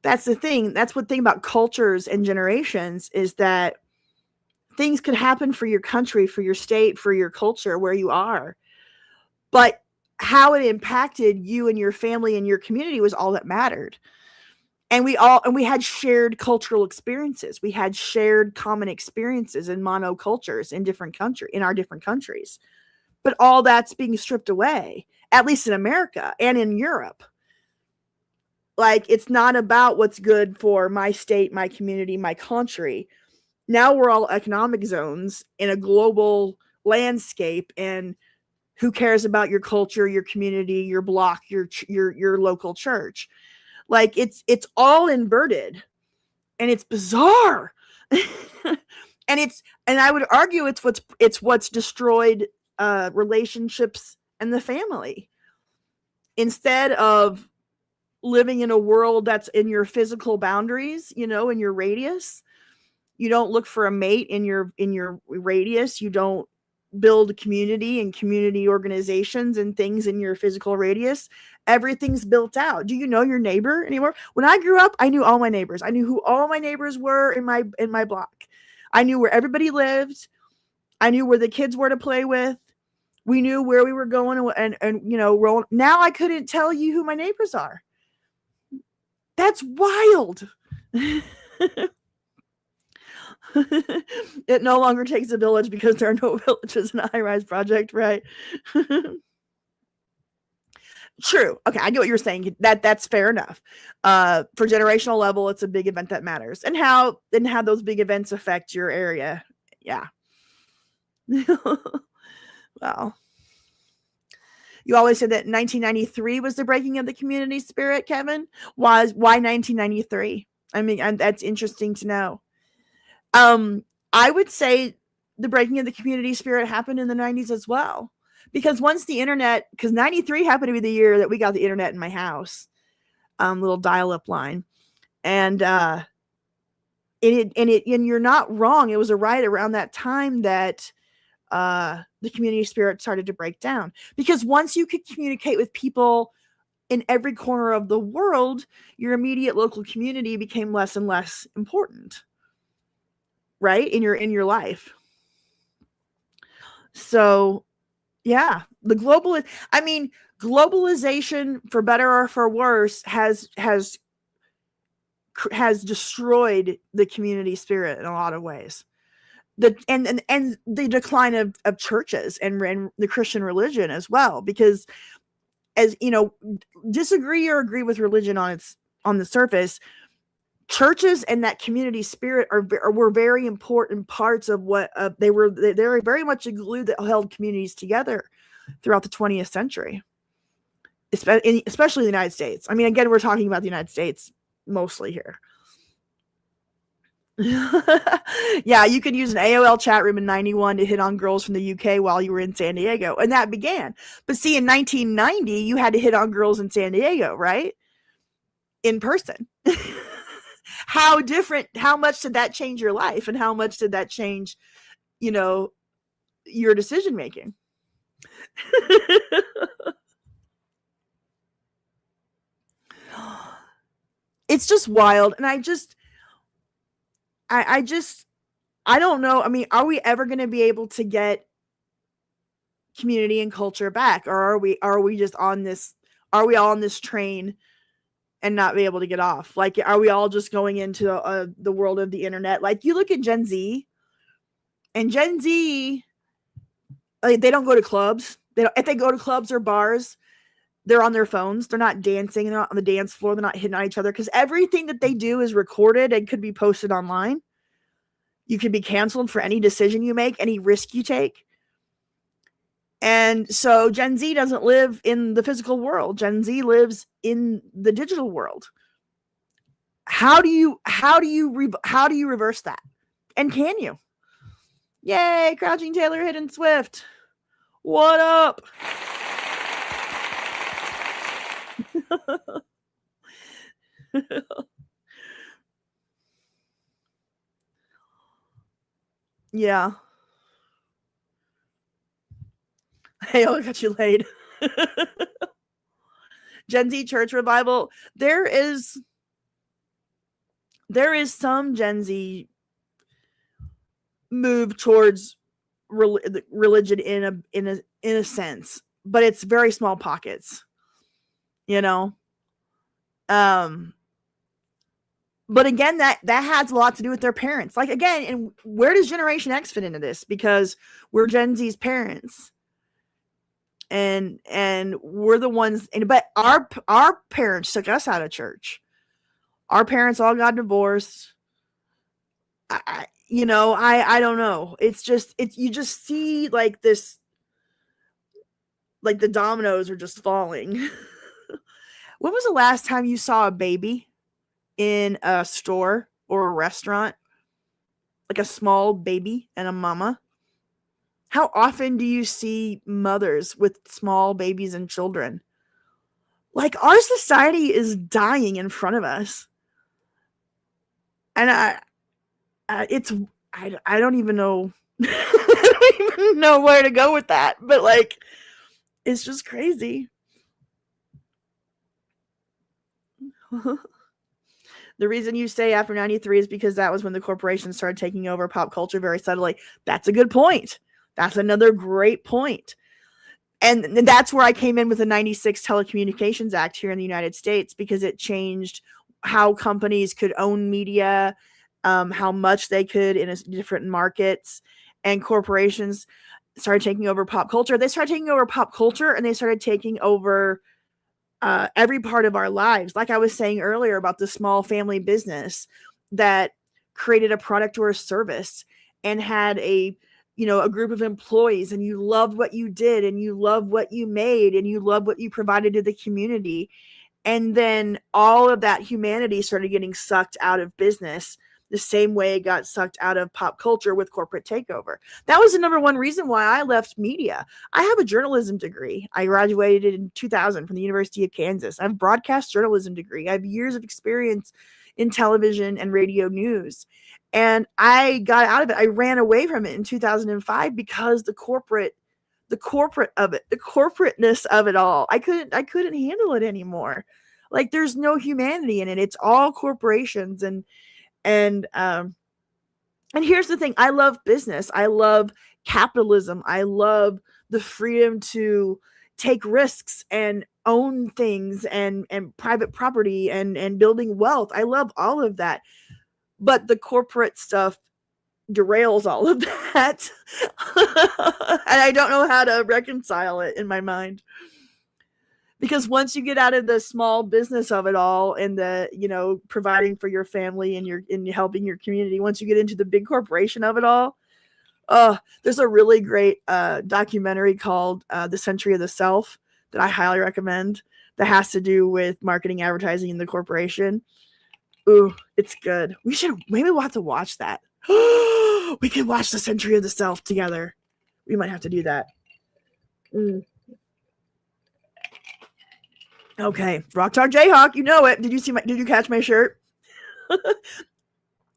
that's the thing. That's what thing about cultures and generations, is that things could happen for your country, for your state, for your culture, where you are. But how it impacted you and your family and your community was all that mattered. And we had shared cultural experiences. We had shared common experiences in monocultures in our different countries. But all that's being stripped away, at least in America and in Europe. Like, it's not about what's good for my state, my community, my country. Now we're all economic zones in a global landscape, and who cares about your culture, your community, your block, your local church? Like, it's all inverted, and it's bizarre. and I would argue it's what's destroyed relationships and the family. Instead of living in a world that's in your physical boundaries, in your radius, you don't look for a mate in your radius. You don't build community and community organizations and things in your physical radius. Everything's built out. Do you know your neighbor anymore? When I grew up, I knew all my neighbors. I knew who all my neighbors were in my block. I knew where everybody lived. I knew where the kids were to play with. We knew where we were going and now I couldn't tell you who my neighbors are. That's wild. It no longer takes a village because there are no villages in a high-rise project, right? True. Okay, I get what you're saying. That's fair enough. For generational level, it's a big event that matters, and how those big events affect your area. Yeah. Well, you always said that 1993 was the breaking of the community spirit, Kevin. Why 1993? I mean, that's interesting to know. I would say the breaking of the community spirit happened in the 90s as well. Because once the internet, because 93 happened to be the year that we got the internet in my house, little dial-up line. And you're not wrong. It was right around that time that the community spirit started to break down. Because once you could communicate with people in every corner of the world, your immediate local community became less and less important, right? In your life. So, yeah, globalization, for better or for worse, has destroyed the community spirit in a lot of ways. And the decline of churches and the Christian religion as well, because, as you know, disagree or agree with religion on the surface, churches and that community spirit were very important parts of what they were very much a glue that held communities together throughout the 20th century, especially the United States. I mean, again, we're talking about the United States mostly here. Yeah, you could use an AOL chat room in 91 to hit on girls from the UK while you were in San Diego, and that began. But see, in 1990, you had to hit on girls in San Diego, right? In person. How much did that change your life, and how much did that change, your decision making? It's just wild. And I don't know. I mean, are we ever going to be able to get community and culture back, or are we just on this? Are we all on this train and not be able to get off? Like, are we all just going into the world of the internet? Like, you look at Gen Z, and Gen Z, like, they don't go to clubs. If they go to clubs or bars, they're on their phones. They're not dancing. They're not on the dance floor. They're not hitting on each other, because everything that they do is recorded and could be posted online. You could be canceled for any decision you make, any risk you take. And so Gen Z doesn't live in the physical world. Gen Z lives in the digital world. How do you reverse that? And can you? Yay, Crouching Taylor, Hidden Swift. What up? Yeah. Hey, I got you laid. Gen Z church revival. There is some Gen Z move towards religion in a sense, but it's very small pockets, But again, that has a lot to do with their parents. Like, again, and where does Generation X fit into this? Because we're Gen Z's parents. And we're the ones, but our parents took us out of church. Our parents all got divorced. I don't know. It's just, you just see like this, like the dominoes are just falling. When was the last time you saw a baby in a store or a restaurant? Like a small baby and a mama? How often do you see mothers with small babies and children? Like, our society is dying in front of us. And I don't even know. I don't even know where to go with that. But like, it's just crazy. The reason you say after 93 is because that was when the corporations started taking over pop culture very subtly. That's a good point. That's another great point. And that's where I came in with the 96 Telecommunications Act here in the United States, because it changed how companies could own media, how much they could in different markets, and corporations started taking over pop culture. They started taking over pop culture, and they started taking over every part of our lives. Like I was saying earlier about the small family business that created a product or a service and had a group of employees, and you loved what you did, and you loved what you made, and you loved what you provided to the community. And then all of that humanity started getting sucked out of business the same way it got sucked out of pop culture with corporate takeover. That was the number one reason why I left media. I have a journalism degree. I graduated in 2000 from the University of Kansas. I have a broadcast journalism degree. I have years of experience in television and radio news. And I got out of it. I ran away from it in 2005 because the corporate of it, the corporateness of it all. I couldn't handle it anymore. Like, there's no humanity in it. It's all corporations. And here's the thing. I love business. I love capitalism. I love the freedom to take risks and own things and private property and building wealth. I love all of that. But the corporate stuff derails all of that. And I don't know how to reconcile it in my mind. Because once you get out of the small business of it all and the, providing for your family and helping your community, once you get into the big corporation of it all, there's a really great documentary called The Century of the Self that I highly recommend that has to do with marketing, advertising, and the corporation. Ooh, it's good. Maybe we'll have to watch that. We can watch The Century of the Self together. We might have to do that. Okay, Rock Talk Jayhawk, you know it. Did you catch my shirt?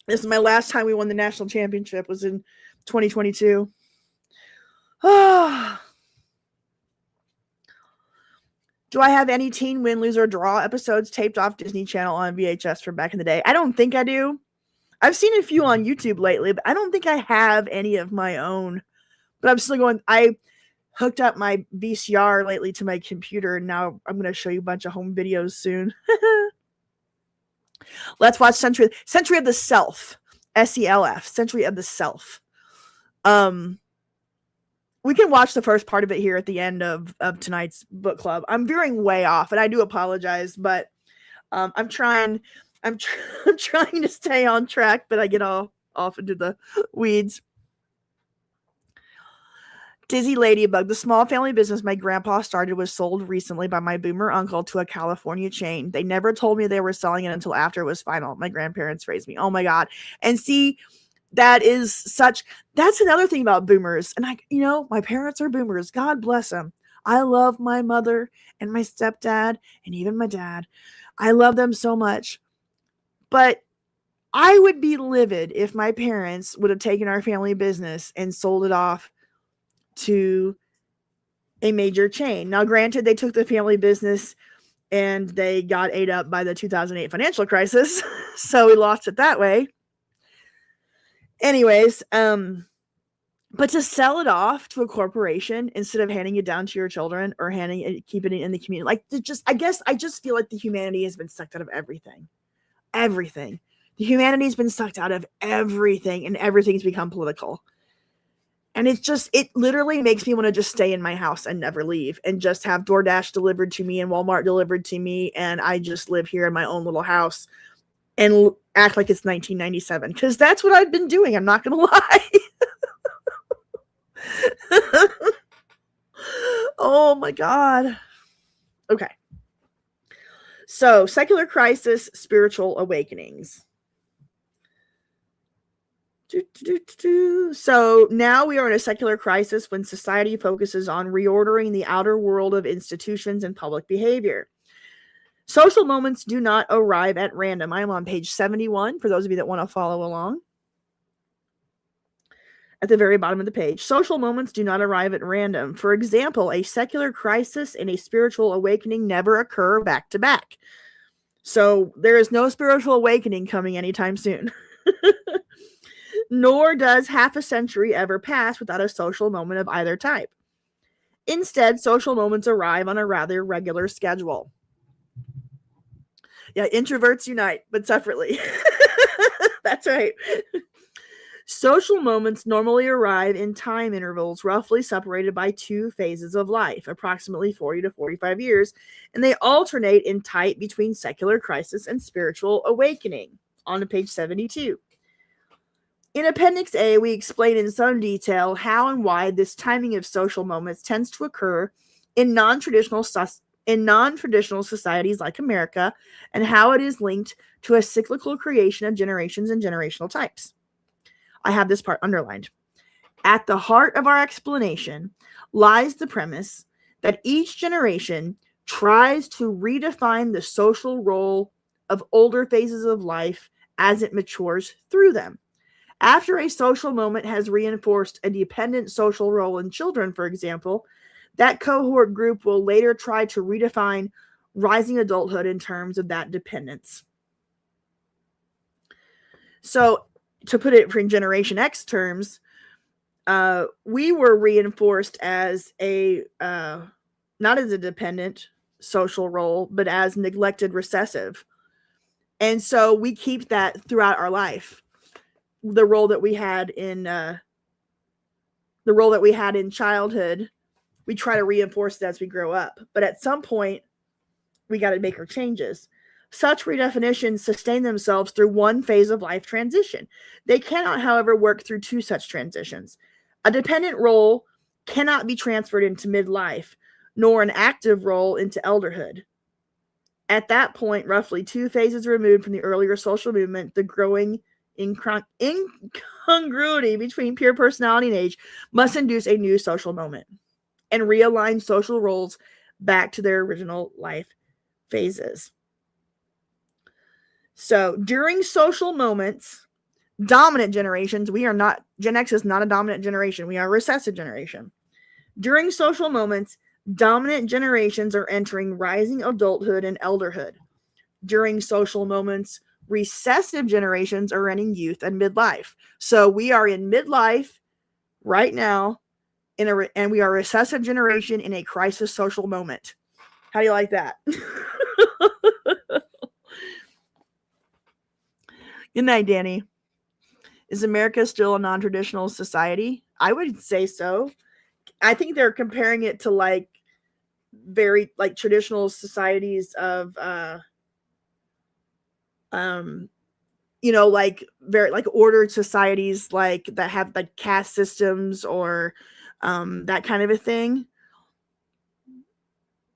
This is my last time we won the national championship, was in 2022. Do I have any teen win, lose, or draw episodes taped off Disney Channel on VHS from back in the day? I don't think I do. I've seen a few on YouTube lately, but I don't think I have any of my own. But I'm still going. I hooked up my VCR lately to my computer, and now I'm going to show you a bunch of home videos soon. Let's watch Century of the Self. SELF. Century of the Self. We can watch the first part of it here at the end of tonight's book club. I'm veering way off, and I do apologize, but I'm trying to stay on track, but I get all off into the weeds. Dizzy Ladybug. The small family business my grandpa started was sold recently by my boomer uncle to a California chain. They never told me they were selling it until after it was final. My grandparents raised me. Oh my God. And see, that's another thing about boomers. And my parents are boomers. God bless them. I love my mother and my stepdad and even my dad. I love them so much. But I would be livid if my parents would have taken our family business and sold it off to a major chain. Now, granted, they took the family business and they got ate up by the 2008 financial crisis. So we lost it that way. Anyways, but to sell it off to a corporation instead of handing it down to your children or keeping it in the community, I just feel like the humanity has been sucked out of everything. Everything. The humanity has been sucked out of everything, and everything's become political. And it literally makes me want to just stay in my house and never leave and just have DoorDash delivered to me and Walmart delivered to me. And I just live here in my own little house and act like it's 1997, because that's what I've been doing. I'm not going to lie. Oh my God. Okay. So, secular crisis, spiritual awakenings. So now we are in a secular crisis when society focuses on reordering the outer world of institutions and public behavior. Social moments do not arrive at random. I'm on page 71 for those of you that want to follow along. At the very bottom of the page, social moments do not arrive at random. For example, a secular crisis and a spiritual awakening never occur back to back. So there is no spiritual awakening coming anytime soon. Nor does half a century ever pass without a social moment of either type. Instead, social moments arrive on a rather regular schedule. Yeah, introverts unite, but separately. That's right. Social moments normally arrive in time intervals roughly separated by two phases of life, approximately 40 to 45 years, and they alternate in type between secular crisis and spiritual awakening. On to page 72. In Appendix A, we explain in some detail how and why this timing of social moments tends to occur in non-traditional societies like America, and how it is linked to a cyclical creation of generations and generational types. I have this part underlined. At the heart of our explanation lies the premise that each generation tries to redefine the social role of older phases of life as it matures through them. After a social moment has reinforced a dependent social role in children, for example, that cohort group will later try to redefine rising adulthood in terms of that dependence. So, to put it in Generation X terms, we were reinforced as not as a dependent social role, but as neglected recessive. And so we keep that throughout our life. The role that we had in childhood, we try to reinforce it as we grow up. But at some point, we got to make our changes. Such redefinitions sustain themselves through one phase of life transition. They cannot, however, work through two such transitions. A dependent role cannot be transferred into midlife, nor an active role into elderhood. At that point, roughly two phases removed from the earlier social movement, the growing incongruity between pure personality and age must induce a new social moment and realign social roles back to their original life phases. So during social moments, dominant generations, Gen X is not a dominant generation. We are a recessive generation. During social moments, dominant generations are entering rising adulthood and elderhood. During social moments, recessive generations are entering youth and midlife. So we are in midlife right now, and we are a recessive generation in a crisis social moment. How do you like that? Good night, Danny. Is America still a non-traditional society? I would say so. I think they're comparing it to very traditional societies of very ordered societies that have caste systems or that kind of a thing.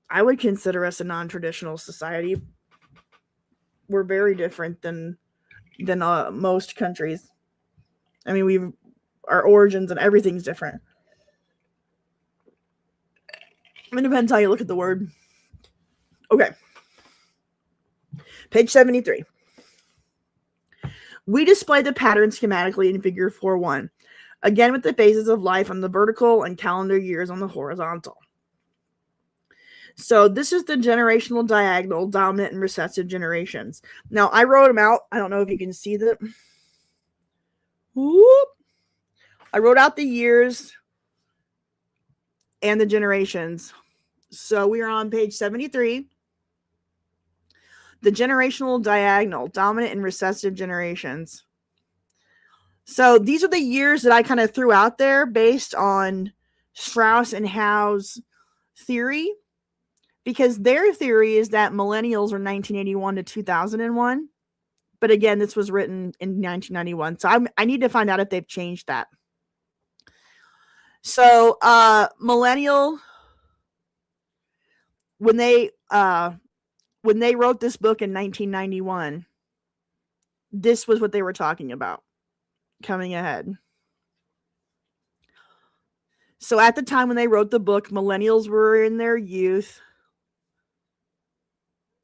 I would consider us a non-traditional society. We're very different than most countries. I mean, our origins and everything's different. It depends how you look at the word. Okay. Page 73. We display the pattern schematically in figure 4.1. Again with the phases of life on the vertical and calendar years on the horizontal. So this is the generational diagonal, dominant and recessive generations. Now, I wrote them out. I don't know if you can see them. Whoop. I wrote out the years and the generations. So we are on page 73. The generational diagonal, dominant and recessive generations. So these are the years that I kind of threw out there based on Strauss and Howe's theory, because their theory is that millennials are 1981 to 2001. But again, this was written in 1991. So I need to find out if they've changed that. So millennial, when they wrote this book in 1991, this was what they were talking about coming ahead. So at the time when they wrote the book, millennials were in their youth.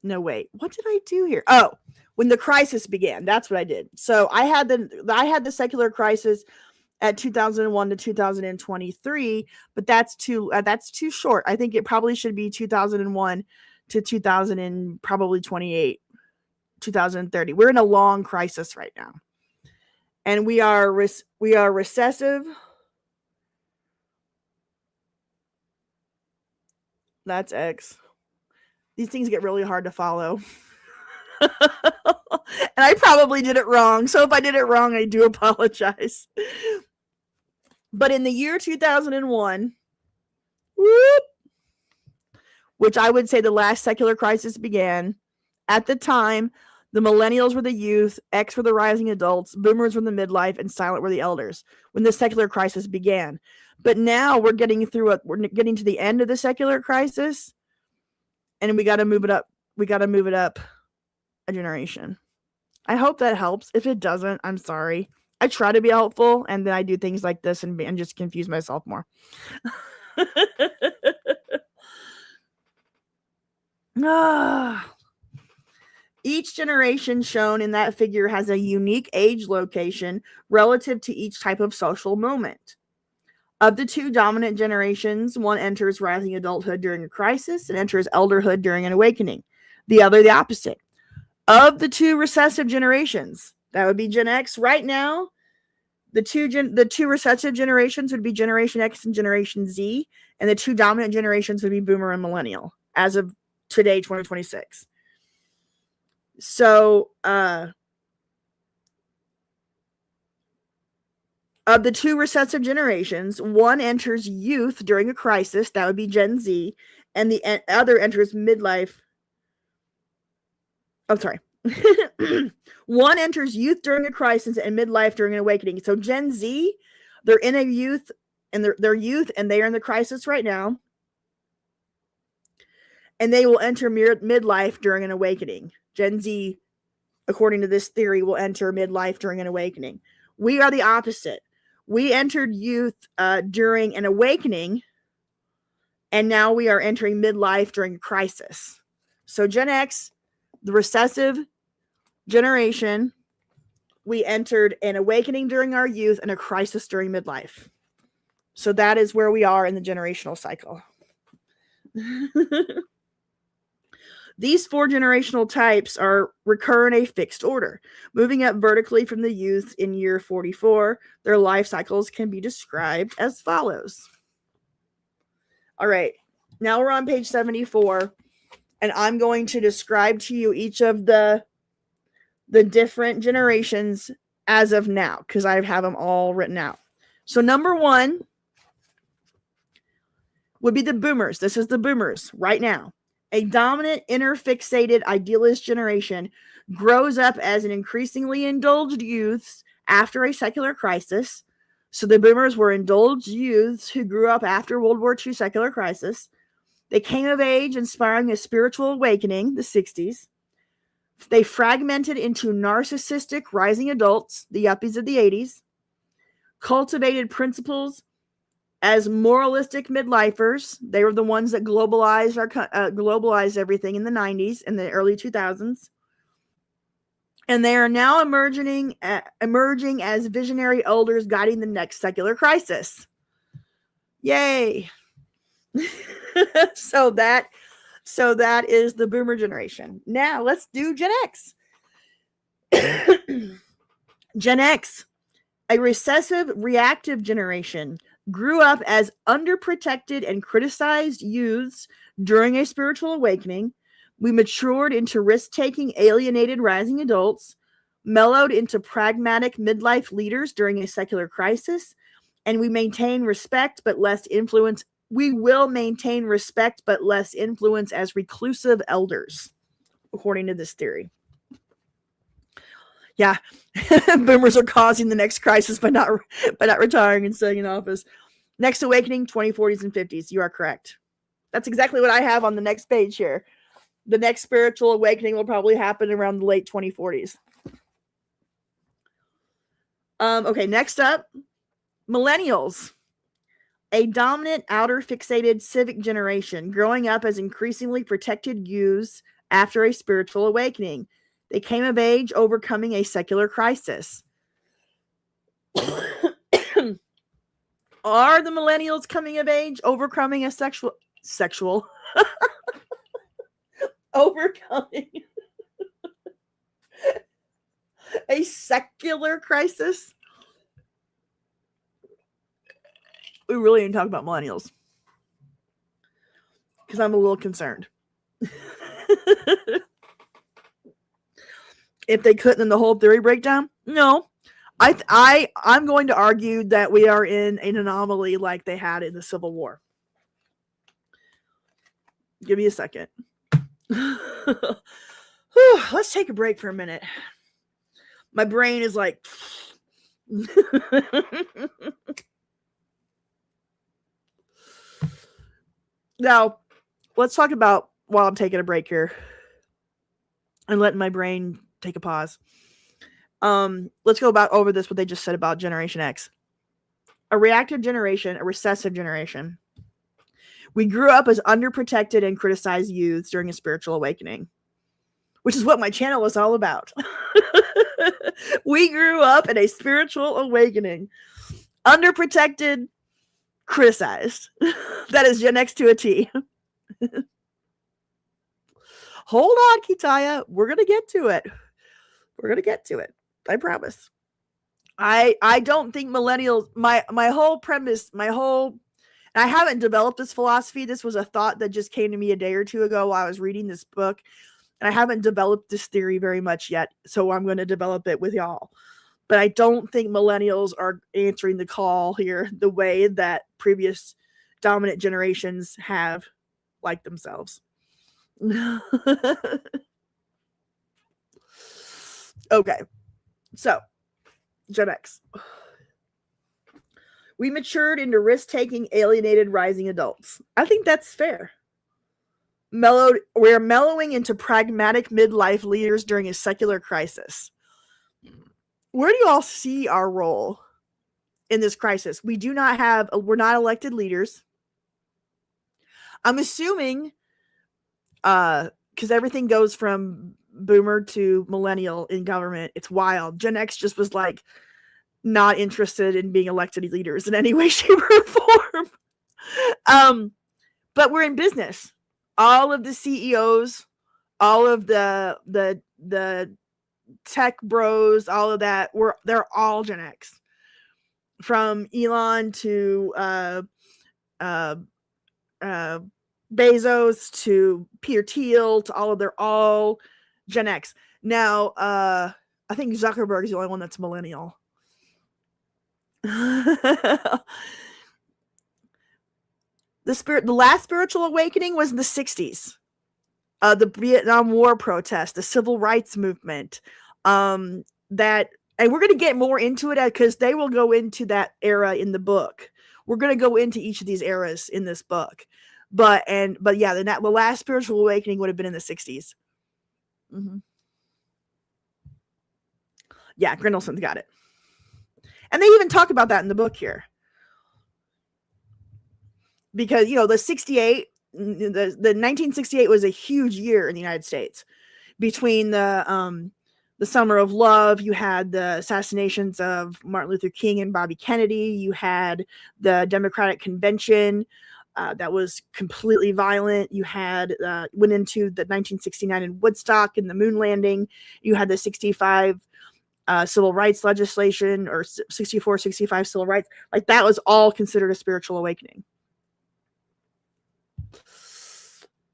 No, wait, what did I do here? Oh, when the crisis began, that's what I did. So I had the secular crisis at 2001 to 2023, but that's too short. I think it probably should be 2001 to 2000 and probably 28, 2030. We're in a long crisis right now, and we are recessive. That's X. These things get really hard to follow. And I probably did it wrong. So if I did it wrong, I do apologize. But in the year 2001, whoop, which I would say the last secular crisis began, at the time, the millennials were the youth, X were the rising adults, boomers were the midlife, and silent were the elders when the secular crisis began. But now we're getting to the end of the secular crisis, and we got to move it up. We got to move it up a generation. I hope that helps. If it doesn't, I'm sorry. I try to be helpful, and then I do things like this and just confuse myself more. Each generation shown in that figure has a unique age location relative to each type of social moment. Of the two dominant generations, one enters rising adulthood during a crisis and enters elderhood during an awakening. The other, the opposite. Of the two recessive generations, that would be Gen X right now, the two recessive generations would be Generation X and Generation Z, and the two dominant generations would be Boomer and Millennial as of today, 2026. So, of the two recessive generations, one enters youth during a crisis, that would be Gen Z, and the other enters midlife. Oh, sorry. One enters youth during a crisis and midlife during an awakening. So Gen Z, they're in a youth, and they're youth, and they are in the crisis right now. And they will enter midlife during an awakening. Gen Z, according to this theory, will enter midlife during an awakening. We are the opposite. We entered youth during an awakening, and now we are entering midlife during a crisis. So Gen X, the recessive generation, we entered an awakening during our youth and a crisis during midlife. So that is where we are in the generational cycle. These four generational types recur in a fixed order. Moving up vertically from the youth in year 44, their life cycles can be described as follows. All right, now we're on page 74, and I'm going to describe to you each of the different generations as of now, because I have them all written out. So number one would be the boomers. This is the boomers right now. A dominant, inner-fixated, idealist generation grows up as an increasingly indulged youths after a secular crisis. So the boomers were indulged youths who grew up after World War II secular crisis. They came of age, inspiring a spiritual awakening, the 60s. They fragmented into narcissistic rising adults, the yuppies of the 80s. Cultivated principles as moralistic midlifers. They were the ones that globalized everything in the 90s and the early 2000s. And they are now emerging as visionary elders guiding the next secular crisis. Yay. So that is the boomer generation. Now let's do Gen X. Gen X, a recessive, reactive generation, grew up as underprotected and criticized youths during a spiritual awakening. We matured into risk-taking, alienated rising adults, mellowed into pragmatic midlife leaders during a secular crisis, and we maintain respect but less influence. We will maintain respect but less influence as reclusive elders, according to this theory. Yeah, boomers are causing the next crisis by not retiring and staying in office. Next awakening, 2040s and 50s. You are correct. That's exactly what I have on the next page here. The next spiritual awakening will probably happen around the late 2040s. Okay, next up, millennials. A dominant, outer fixated civic generation growing up as increasingly protected youths after a spiritual awakening. They came of age overcoming a secular crisis. Are the millennials coming of age overcoming a sexual overcoming a secular crisis? We really need to talk about millennials because I'm a little concerned. if they couldn't in the whole theory breakdown? No. I'm going to argue that we are in an anomaly like they had in the Civil War. Give me a second. Let's take a break for a minute. My brain is like... Now, let's talk about, while I'm taking a break here and letting my brain take a pause. Let's go back over this, what they just said about Generation X. A reactive generation, a recessive generation. We grew up as underprotected and criticized youths during a spiritual awakening, which is what my channel is all about. We grew up in a spiritual awakening. Underprotected, criticized. That is Gen X to a T. Hold on, Kitaya. We're going to get to it. We're going to get to it. I promise. I don't think millennials, my whole premise, I haven't developed this philosophy. This was a thought that just came to me a day or two ago while I was reading this book. And I haven't developed this theory very much yet. So I'm going to develop it with y'all. But I don't think millennials are answering the call here the way that previous dominant generations have, like themselves. Okay. So, Gen X. We matured into risk-taking, alienated, rising adults. I think that's fair. We're mellowing into pragmatic midlife leaders during a secular crisis. Where do you all see our role in this crisis? We're not elected leaders. I'm assuming, because everything goes from boomer to millennial in government. It's wild. Gen X just was like not interested in being elected leaders in any way, shape, or form. But we're in business. All of the CEOs, all of the tech bros, all of that, they're all Gen X. From Elon to Bezos to Peter Thiel to they're all Gen X. Now, I think Zuckerberg is the only one that's millennial. The last spiritual awakening was in the 60s. The Vietnam War protest, the civil rights movement, and we're going to get more into it because they will go into that era in the book. We're going to go into each of these eras in this book. But yeah, the last spiritual awakening would have been in the 60s. Mm-hmm. Yeah, Grindelson's got it. And they even talk about that in the book here. Because, the 68, the 1968 was a huge year in the United States. Between the Summer of Love, you had the assassinations of Martin Luther King and Bobby Kennedy. You had the Democratic Convention that was completely violent. You had went into the 1969 in Woodstock and the moon landing. You had the 65 civil rights legislation, or 64, 65 civil rights. Like, that was all considered a spiritual awakening.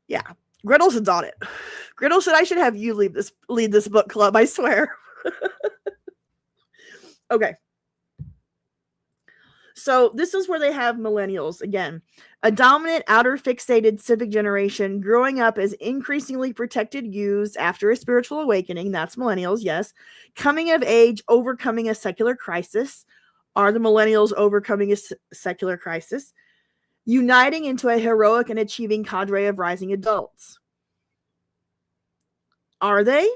Yeah. Gridelson's on it. Gridelson, I should have you lead this book club, I swear. Okay. So this is where they have millennials again. A dominant, outer fixated civic generation growing up as increasingly protected youths after a spiritual awakening. That's millennials, yes. Coming of age, overcoming a secular crisis. Are the millennials overcoming a secular crisis? Uniting into a heroic and achieving cadre of rising adults. Are they?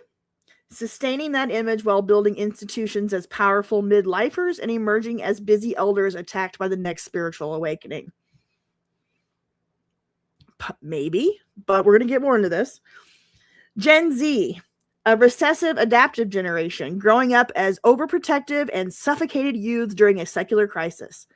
Sustaining that image while building institutions as powerful midlifers and emerging as busy elders attacked by the next spiritual awakening. Maybe, but we're going to get more into this. Gen Z, a recessive adaptive generation growing up as overprotective and suffocated youths during a secular crisis.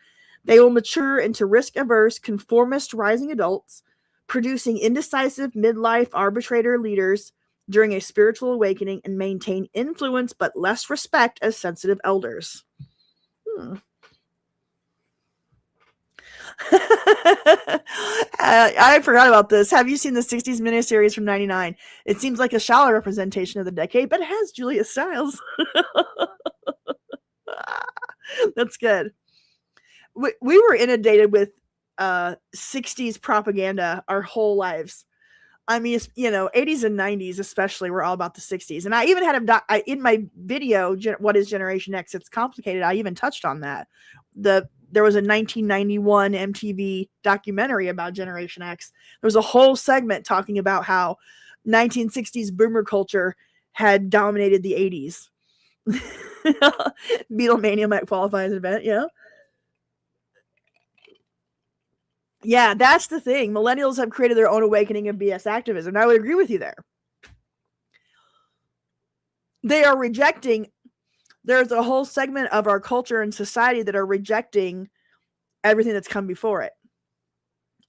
They will mature into risk-averse, conformist rising adults, producing indecisive midlife arbitrator leaders during a spiritual awakening, and maintain influence but less respect as sensitive elders. I forgot about this. Have you seen the 60s miniseries from 99? It seems like a shallow representation of the decade, but it has Julia Stiles. That's good. We were inundated with 60s propaganda our whole lives. I mean, 80s and 90s especially were all about the 60s. And I even had in my video, What is Generation X? It's Complicated. I even touched on that. There was a 1991 MTV documentary about Generation X. There was a whole segment talking about how 1960s boomer culture had dominated the 80s. Beatlemania might qualify as an event, Yeah, that's the thing. Millennials have created their own awakening of BS activism. I would agree with you there. They are rejecting, there's a whole segment of our culture and society that are rejecting everything that's come before it.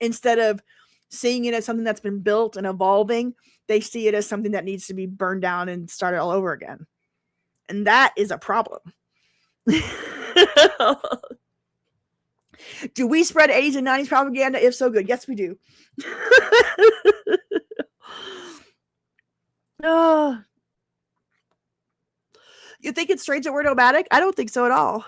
Instead of seeing it as something that's been built and evolving, they see it as something that needs to be burned down and started all over again. And that is a problem. Do we spread 80s and 90s propaganda? If so, good. Yes, we do. You think it's strange that we're nomadic? I don't think so at all.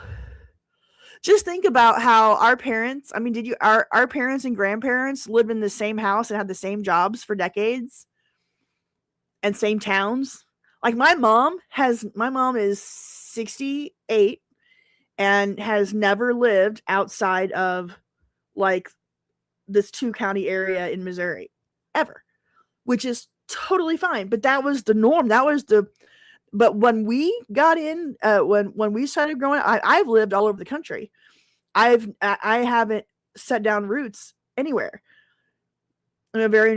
Just think about how our parents, our parents and grandparents lived in the same house and had the same jobs for decades and same towns. Like my mom is 68 and has never lived outside of like this 2-county area in Missouri ever, which is totally fine. But that was the norm. But when we got in, when we started growing up, I've lived all over the country. I haven't set down roots anywhere. I'm a very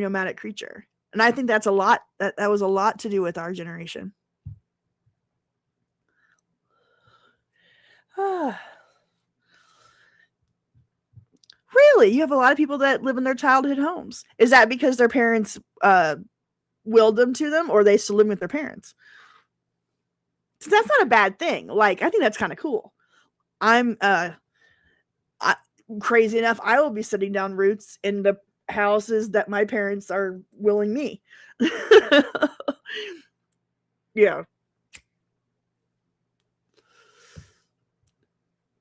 nomadic creature. And I think that's a lot. That was a lot to do with our generation. Really? You have a lot of people that live in their childhood homes. Is that because their parents willed them to them, or they still live with their parents? So that's not a bad thing. Like, I think that's kind of cool. I'm crazy enough, I will be setting down roots in the houses that my parents are willing me. Yeah.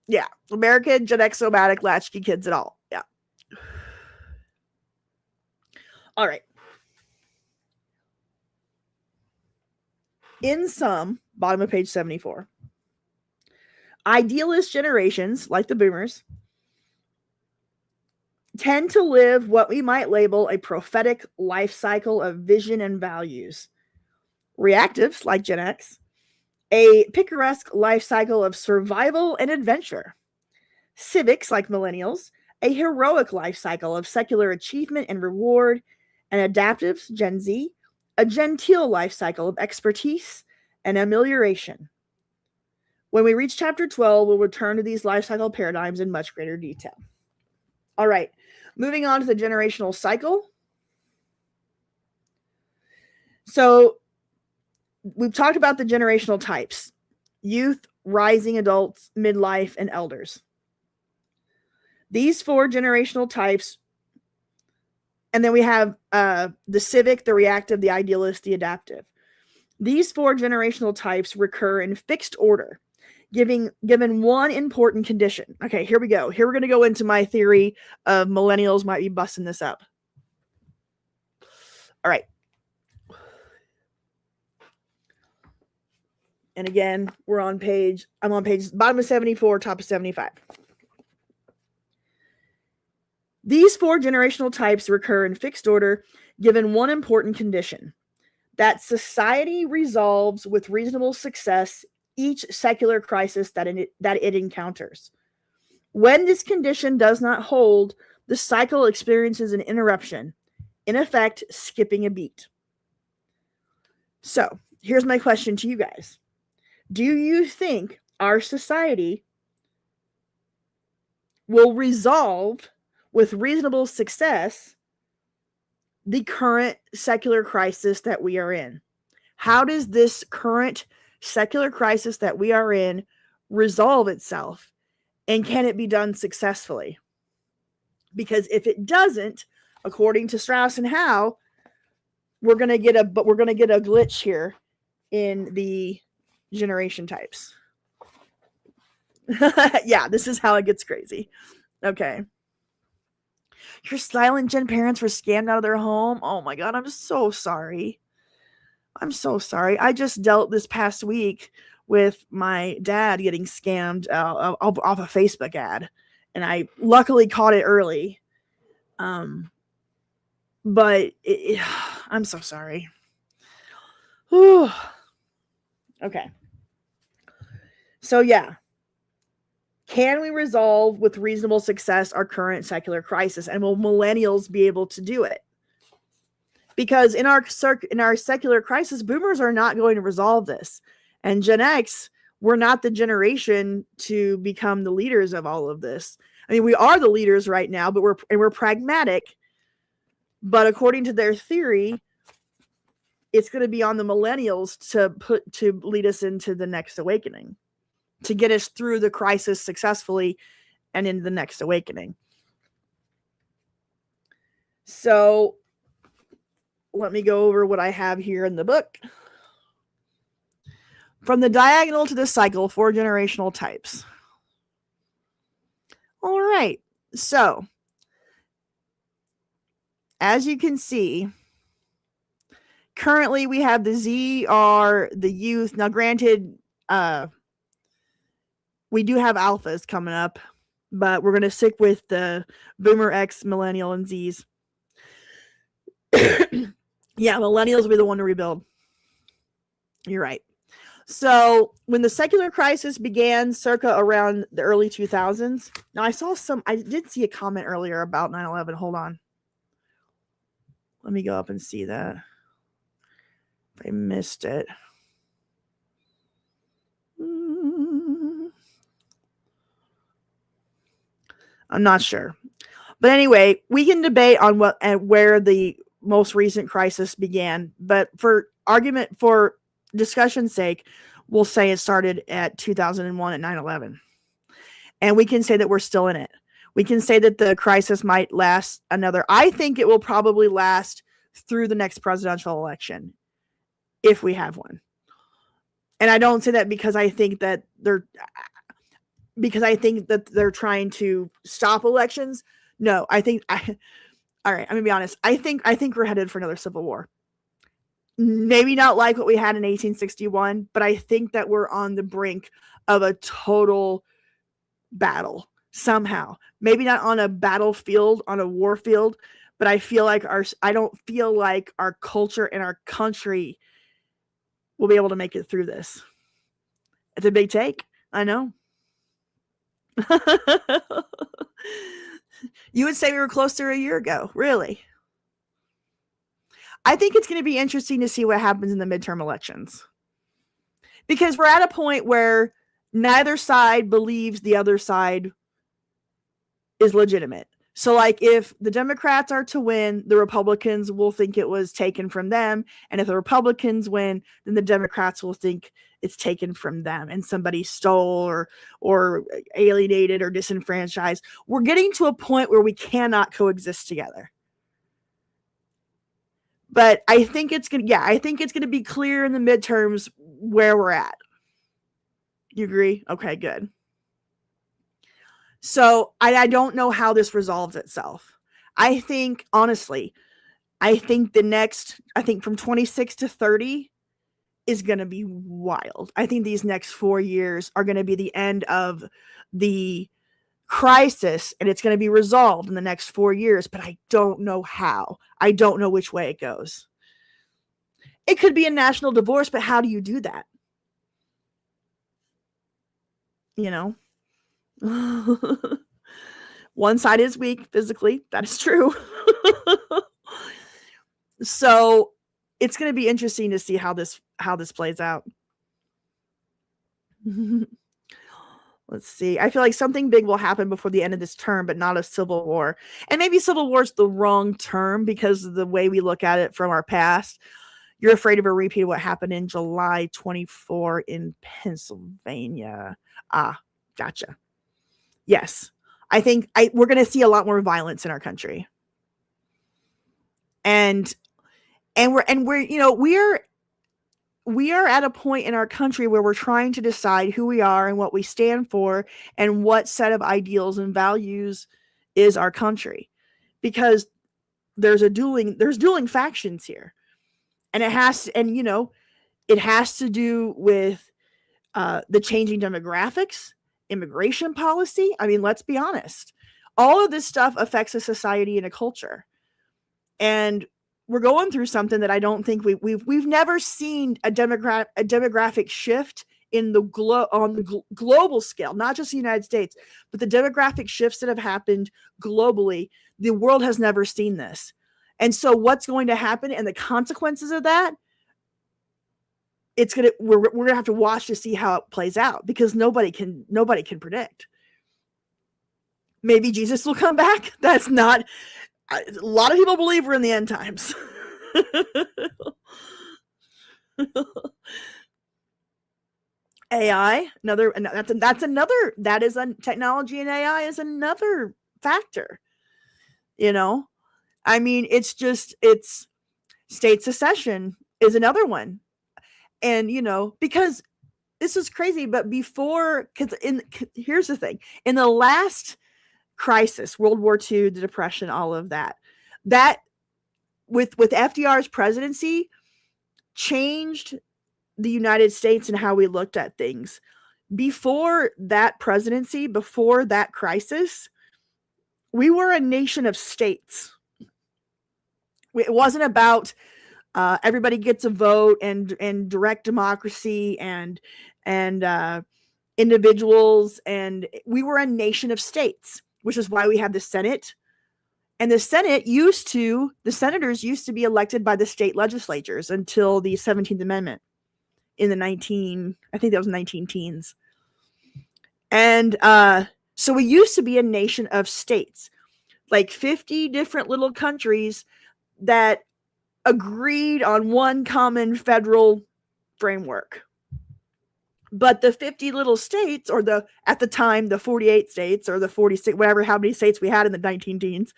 Yeah. American, Gen X, nomadic, latchkey kids at all. Yeah. All right. In sum, bottom of page 74, idealist generations, like the boomers, tend to live what we might label a prophetic life cycle of vision and values. Reactives, like Gen X, a picaresque life cycle of survival and adventure. Civics, like millennials, a heroic life cycle of secular achievement and reward. And adaptives, Gen Z, a genteel life cycle of expertise and amelioration. When we reach chapter 12, we'll return to these life cycle paradigms in much greater detail. All right, moving on to the generational cycle. So we've talked about the generational types: youth, rising adults, midlife, and elders. These 4 generational types, and then we have the civic, the reactive, the idealist, the adaptive. These 4 generational types recur in fixed order, given one important condition. Okay, here we go. Here we're going to go into my theory of millennials might be busting this up. All right. And again, I'm on page, bottom of 74, top of 75. These 4 generational types recur in fixed order, given one important condition: that society resolves with reasonable success each secular crisis that it encounters. When this condition does not hold, the cycle experiences an interruption, in effect, skipping a beat. So, here's my question to you guys. Do you think our society will resolve with reasonable success the current secular crisis that we are in? How does this current secular crisis that we are in resolve itself? And can it be done successfully? Because if it doesn't, according to Strauss and Howe, we're gonna get a glitch here in the generation types. Yeah, this is how it gets crazy. Okay. Your silent gen parents were scammed out of their home. Oh my God, I'm so sorry. I'm so sorry. I just dealt this past week with my dad getting scammed off a Facebook ad, and I luckily caught it early. But I'm so sorry. Whew. Okay. So yeah, can we resolve with reasonable success our current secular crisis, and will millennials be able to do it? Because in our secular crisis, boomers are not going to resolve this, and Gen X, we're not the generation to become the leaders of all of this. I mean, we are the leaders right now, but we're pragmatic. But according to their theory, it's going to be on the millennials to lead us into the next awakening, to get us through the crisis successfully and into the next awakening. So let me go over what I have here in the book. From the diagonal to the cycle, 4 generational types. All right. So as you can see, currently we have the Z are the youth. Now, granted, we do have alphas coming up, but we're going to stick with the boomer, X, millennial, and Zs. Yeah, millennials will be the one to rebuild. You're right. So when the secular crisis began circa around the early 2000s, now I did see a comment earlier about 9/11. Hold on. Let me go up and see that. If I missed it. I'm not sure. But anyway, we can debate on what and where the most recent crisis began. But for discussion's sake, we'll say it started at 2001 at 9/11. And we can say that we're still in it. We can say that the crisis might last I think it will probably last through the next presidential election, if we have one. And I don't say that because I think that they're trying to stop elections. No, all right, I'm gonna be honest. I think we're headed for another civil war. Maybe not like what we had in 1861, but I think that we're on the brink of a total battle somehow. Maybe not on a battlefield, on a war field, but I don't feel like our culture and our country will be able to make it through this. It's a big take. I know. You would say we were closer a year ago. Really? I think it's going to be interesting to see what happens in the midterm elections. Because we're at a point where neither side believes the other side is legitimate. So, like, if the Democrats are to win, the Republicans will think it was taken from them. And if the Republicans win, then the Democrats will think it's taken from them and somebody stole or alienated or disenfranchised. We're getting to a point where we cannot coexist together. But I think it's going to be clear in the midterms where we're at. You agree? Okay, good. So I don't know how this resolves itself. I think, honestly, from 26 to 30 is going to be wild. I think these next 4 years are going to be the end of the crisis, and it's going to be resolved in the next 4 years, but I don't know how. I don't know which way it goes. It could be a national divorce, but how do you do that? You know? One side is weak physically. That is true. So it's going to be interesting to see how this plays out. Let's see. I feel like something big will happen before the end of this term, but not a civil war. And maybe civil war is the wrong term because of the way we look at it from our past. You're afraid of a repeat of what happened in July 24 in Pennsylvania. Ah, gotcha. Yes. I think we're going to see a lot more violence in our country. And we're you know, we are at a point in our country where we're trying to decide who we are and what we stand for and what set of ideals and values is our country, because there's dueling factions here, and it has to do with the changing demographics, immigration policy. I mean, let's be honest, all of this stuff affects a society and a culture, and we're going through something that I don't think we've never seen a demographic shift in the global scale, not just the United States, but the demographic shifts that have happened globally. The world has never seen this. And so what's going to happen and the consequences of that, we're going to have to watch to see how it plays out, because nobody can predict. Maybe Jesus will come back. That's not, a lot of people believe we're in the end times. AI, technology, and AI is another factor. I mean, it's state secession is another one. And, because this is crazy, but here's the thing. In the last crisis, World War II, the Depression, all of that with FDR's presidency changed the United States and how we looked at things. Before that presidency, before that crisis, we were a nation of states. It wasn't about everybody gets a vote and direct democracy and individuals, and we were a nation of states, which is why we have the Senate. And the senators used to be elected by the state legislatures until the 17th Amendment in the 19 teens. And so we used to be a nation of states, like 50 different little countries that agreed on one common federal framework. But the 50 little states, or at the time, the 48 states, or the 46, how many states we had in the 19 teens,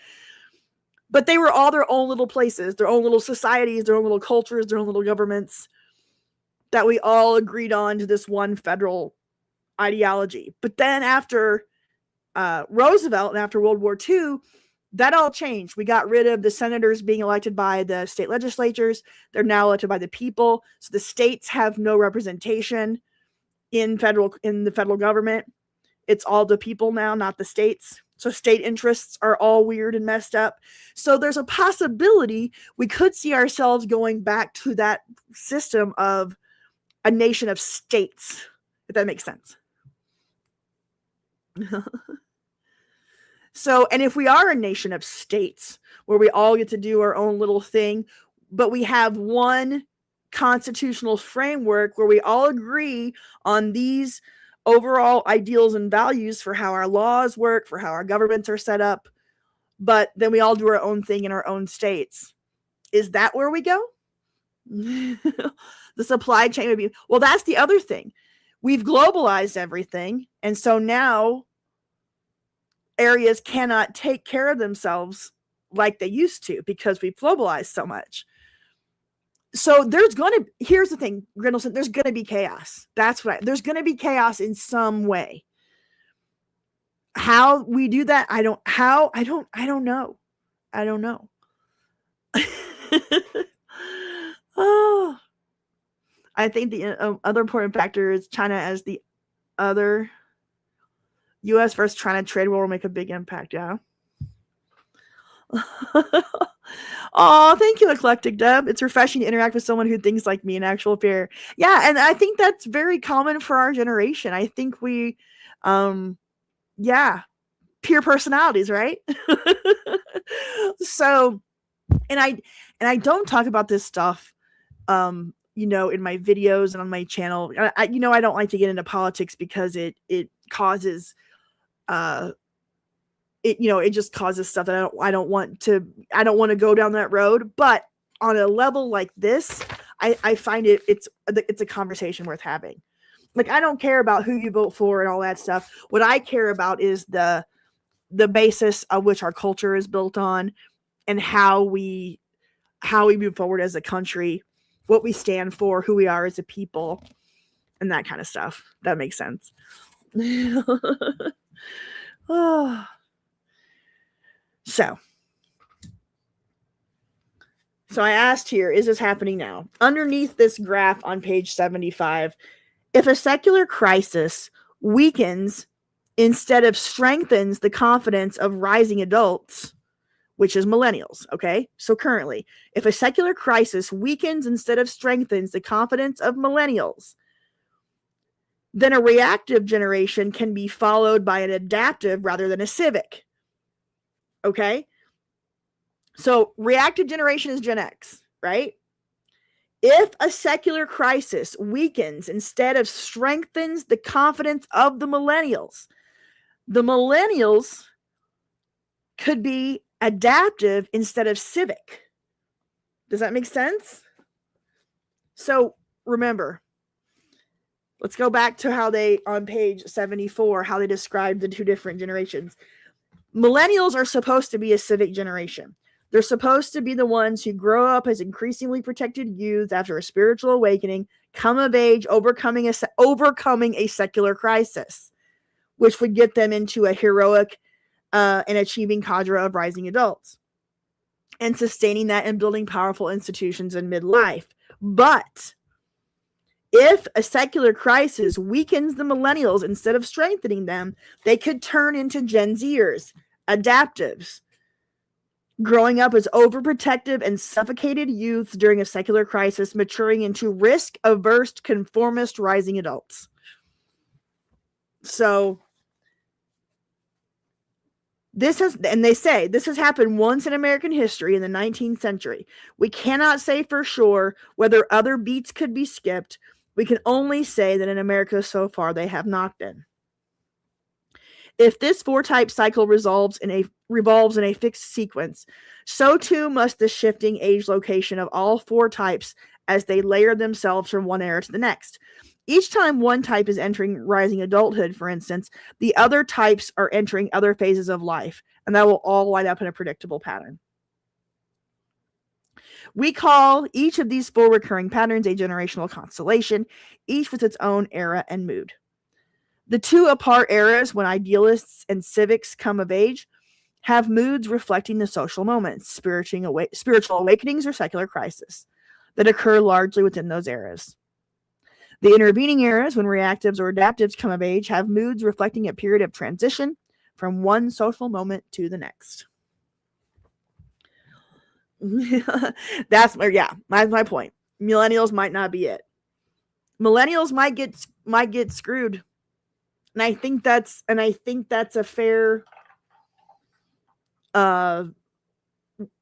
but they were all their own little places, their own little societies, their own little cultures, their own little governments, that we all agreed on to this one federal ideology. But then after Roosevelt and after World War II, that all changed. We got rid of the senators being elected by the state legislatures. They're now elected by the people. So the states have no representation in the federal government. It's all the people now, not the states. So state interests are all weird and messed up. So there's a possibility we could see ourselves going back to that system of a nation of states, if that makes sense. So, and if we are a nation of states where we all get to do our own little thing, but we have one constitutional framework where we all agree on these overall ideals and values for how our laws work, for how our governments are set up, but then we all do our own thing in our own states. Is that where we go? The supply chain would be, well, that's the other thing. We've globalized everything, and so now areas cannot take care of themselves like they used to because we've globalized so much. So here's the thing, Grindleson, there's going to be chaos. There's going to be chaos in some way. How we do that, I don't know. I don't know. Oh, I think the other important factor is China as the other. U.S. versus China trade war will make a big impact, yeah. Oh, thank you, Eclectic Deb. It's refreshing to interact with someone who thinks like me in actual fear. Yeah, and I think that's very common for our generation. I think we, peer personalities, right? So, and I don't talk about this stuff, in my videos and on my channel. I don't like to get into politics because it causes, it just causes stuff that I don't want to go down that road. But on a level like this, I find it's a conversation worth having. Like, I don't care about who you vote for and all that stuff. What I care about is the the basis of which our culture is built on, and how we move forward as a country, what we stand for, who we are as a people, and that kind of stuff. That makes sense. Oh. So I asked here, is this happening now? Underneath this graph on page 75, if a secular crisis weakens instead of strengthens the confidence of rising adults, which is millennials, okay? So currently, if a secular crisis weakens instead of strengthens the confidence of millennials, then a reactive generation can be followed by an adaptive rather than a civic, okay? So reactive generation is Gen X, right? If a secular crisis weakens instead of strengthens the confidence of the millennials could be adaptive instead of civic. Does that make sense? So remember, let's go back to how they, on page 74, how they describe the two different generations. Millennials are supposed to be a civic generation. They're supposed to be the ones who grow up as increasingly protected youths after a spiritual awakening, come of age, overcoming a secular crisis, which would get them into a heroic and achieving cadre of rising adults, and sustaining that and building powerful institutions in midlife. But if a secular crisis weakens the millennials instead of strengthening them, they could turn into Gen Zers, adaptives, growing up as overprotective and suffocated youths during a secular crisis, maturing into risk-averse, conformist rising adults. So they say this has happened once in American history in the 19th century. We cannot say for sure whether other beats could be skipped. We can only say that in America so far they have not been. If this four-type cycle revolves in a fixed sequence, so too must the shifting age location of all four types as they layer themselves from one era to the next. Each time one type is entering rising adulthood, for instance, the other types are entering other phases of life, and that will all line up in a predictable pattern. We call each of these four recurring patterns a generational constellation, each with its own era and mood. The two apart eras, when idealists and civics come of age, have moods reflecting the social moments, spiritual awakenings or secular crisis, that occur largely within those eras. The intervening eras, when reactives or adaptives come of age, have moods reflecting a period of transition from one social moment to the next. That's my point. Millennials might not be it. Millennials might get screwed. And I think that's a fair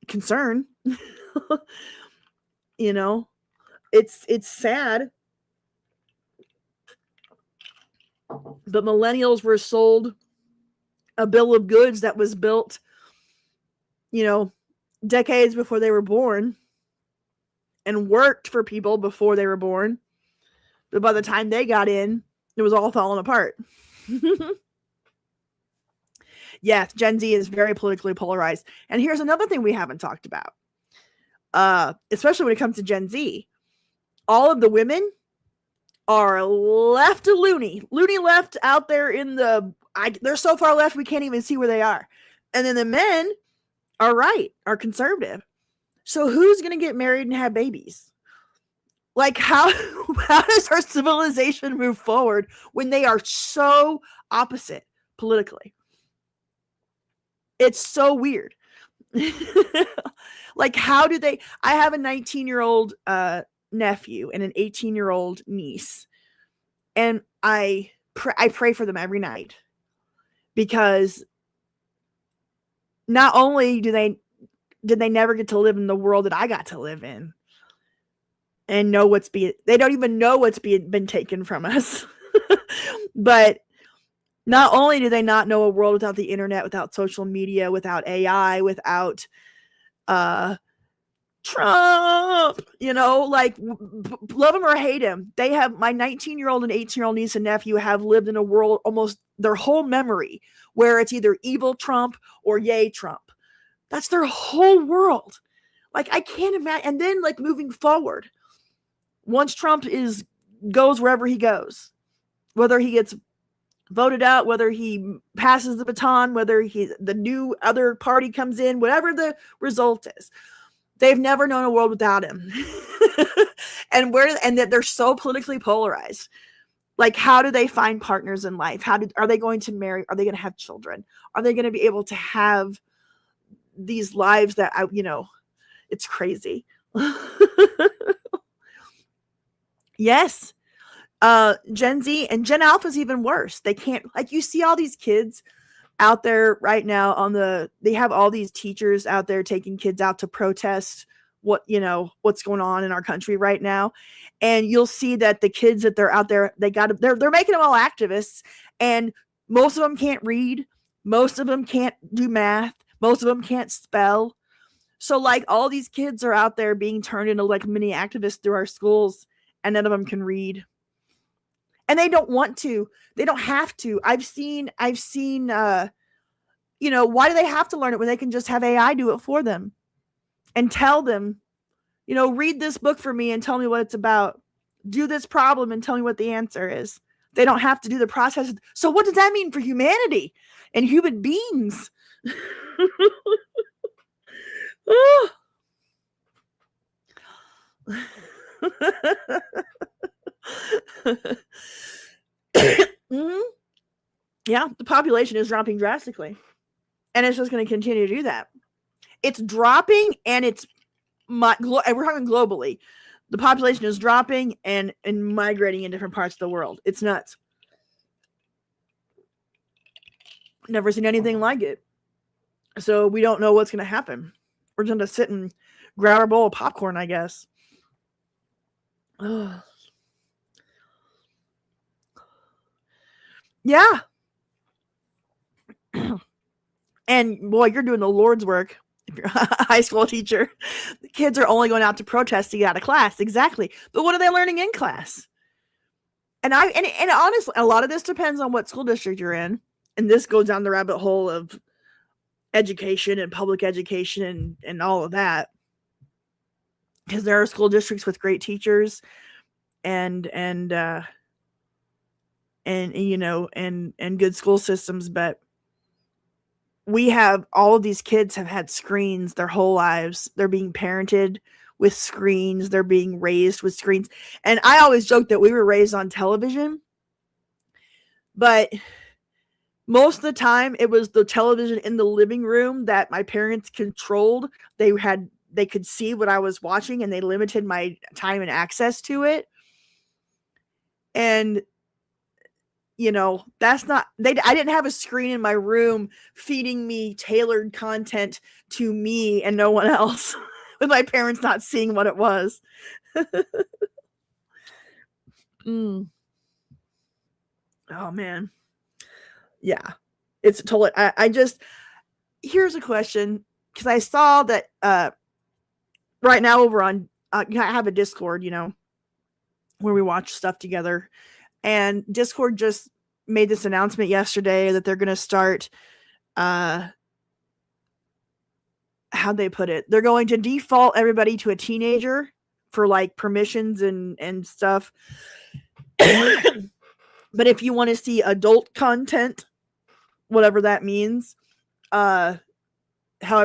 concern. You know, it's sad, but millennials were sold a bill of goods that was built, decades before they were born, and worked for people before they were born. But by the time they got in, it was all falling apart. Yes, Gen Z is very politically polarized. And here's another thing we haven't talked about, especially when it comes to Gen Z. All of the women are left to loony left out there in they're so far left we can't even see where they are. And then the men are conservative. So who's going to get married and have babies? Like, how does our civilization move forward when they are so opposite politically? It's so weird. Like, how do they? I have a 19-year-old nephew and an 18-year-old niece, and I pray for them every night, because not only did they never get to live in the world that I got to live in, and they don't even know what's been taken from us. But not only do they not know a world without the internet, without social media, without AI, without Trump, like love him or hate him. They have my 19-year-old and 18-year-old niece and nephew have lived in a world almost their whole memory where it's either evil Trump or yay Trump. That's their whole world. Like, I can't imagine. And then, like, moving forward, once Trump goes wherever he goes, whether he gets voted out, whether he passes the baton, whether the new other party comes in, whatever the result is, they've never known a world without him. and that they're so politically polarized. Like, how do they find partners in life? Are they going to marry? Are they going to have children? Are they going to be able to have these lives that it's crazy. Yes. Gen Z and Gen Alpha is even worse. They can't, like, you see all these kids out there right now they have all these teachers out there taking kids out to protest what's going on in our country right now. And you'll see that the kids that they're out there, they're making them all activists, and most of them can't read. Most of them can't do math. Most of them can't spell. So, like, all these kids are out there being turned into, like, mini activists through our schools, and none of them can read. And they don't want to. They don't have to. I've seen, why do they have to learn it when they can just have AI do it for them and tell them, read this book for me and tell me what it's about. Do this problem and tell me what the answer is. They don't have to do the process. So what does that mean for humanity and human beings? Mm-hmm. Yeah, the population is dropping drastically, and it's just going to continue to do that. It's dropping, and we're talking globally. The population is dropping and migrating in different parts of the world. It's nuts. Never seen anything like it. So we don't know what's going to happen. We're going to sit and grab our bowl of popcorn, I guess. Ugh. Yeah. And boy, you're doing the Lord's work. If you're a high school teacher, the kids are only going out to protest to get out of class. Exactly. But what are they learning in class? And honestly, a lot of this depends on what school district you're in. And this goes down the rabbit hole of education and public education and all of that. Because there are school districts with great teachers and good school systems, but we have all of these kids have had screens their whole lives. They're being parented with screens. They're being raised with screens. And I always joke that we were raised on television, but most of the time it was the television in the living room that my parents controlled. They could see what I was watching, and they limited my time and access to it. And that's not, I didn't have a screen in my room feeding me tailored content to me and no one else with my parents not seeing what it was. Oh man. Yeah. It's totally, here's a question. Cause I saw that, right now over on, I have a Discord, where we watch stuff together. And Discord just made this announcement yesterday that they're going to start, how'd they put it? They're going to default everybody to a teenager for like permissions and stuff. But if you want to see adult content, whatever that means, however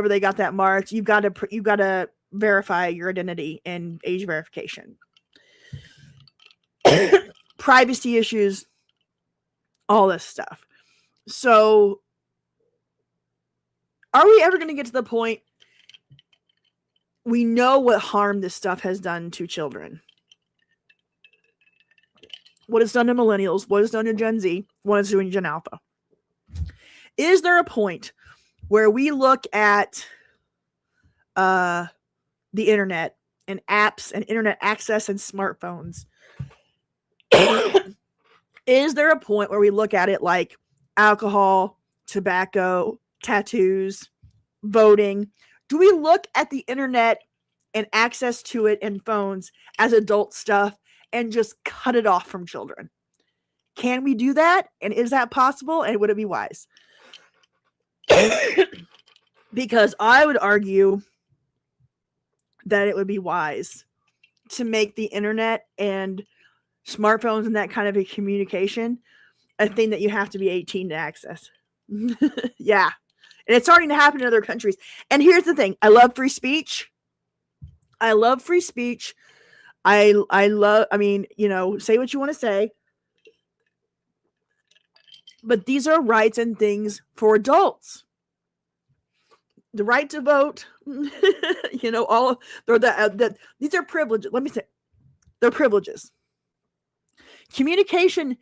they got that marked, you've got to verify your identity and age verification. Privacy issues, all this stuff. So are we ever going to get to the point we know what harm this stuff has done to children? What it's done to millennials, what it's done to Gen Z, what it's doing to Gen Alpha. Is there a point where we look at the internet and apps and internet access and smartphones? Is there a point where we look at it like alcohol, tobacco, tattoos, voting? Do we look at the internet and access to it and phones as adult stuff and just cut it off from children? Can we do that? And is that possible? And would it be wise? Because I would argue that it would be wise to make the internet and smartphones and that kind of a communication a thing that you have to be 18 to access. Yeah. And it's starting to happen in other countries. And here's the thing. I love free speech. I love free speech. I mean, you know, say what you want to say. But these are rights and things for adults. The right to vote, you know, all these are privileges. Let me say, they're privileges. Communication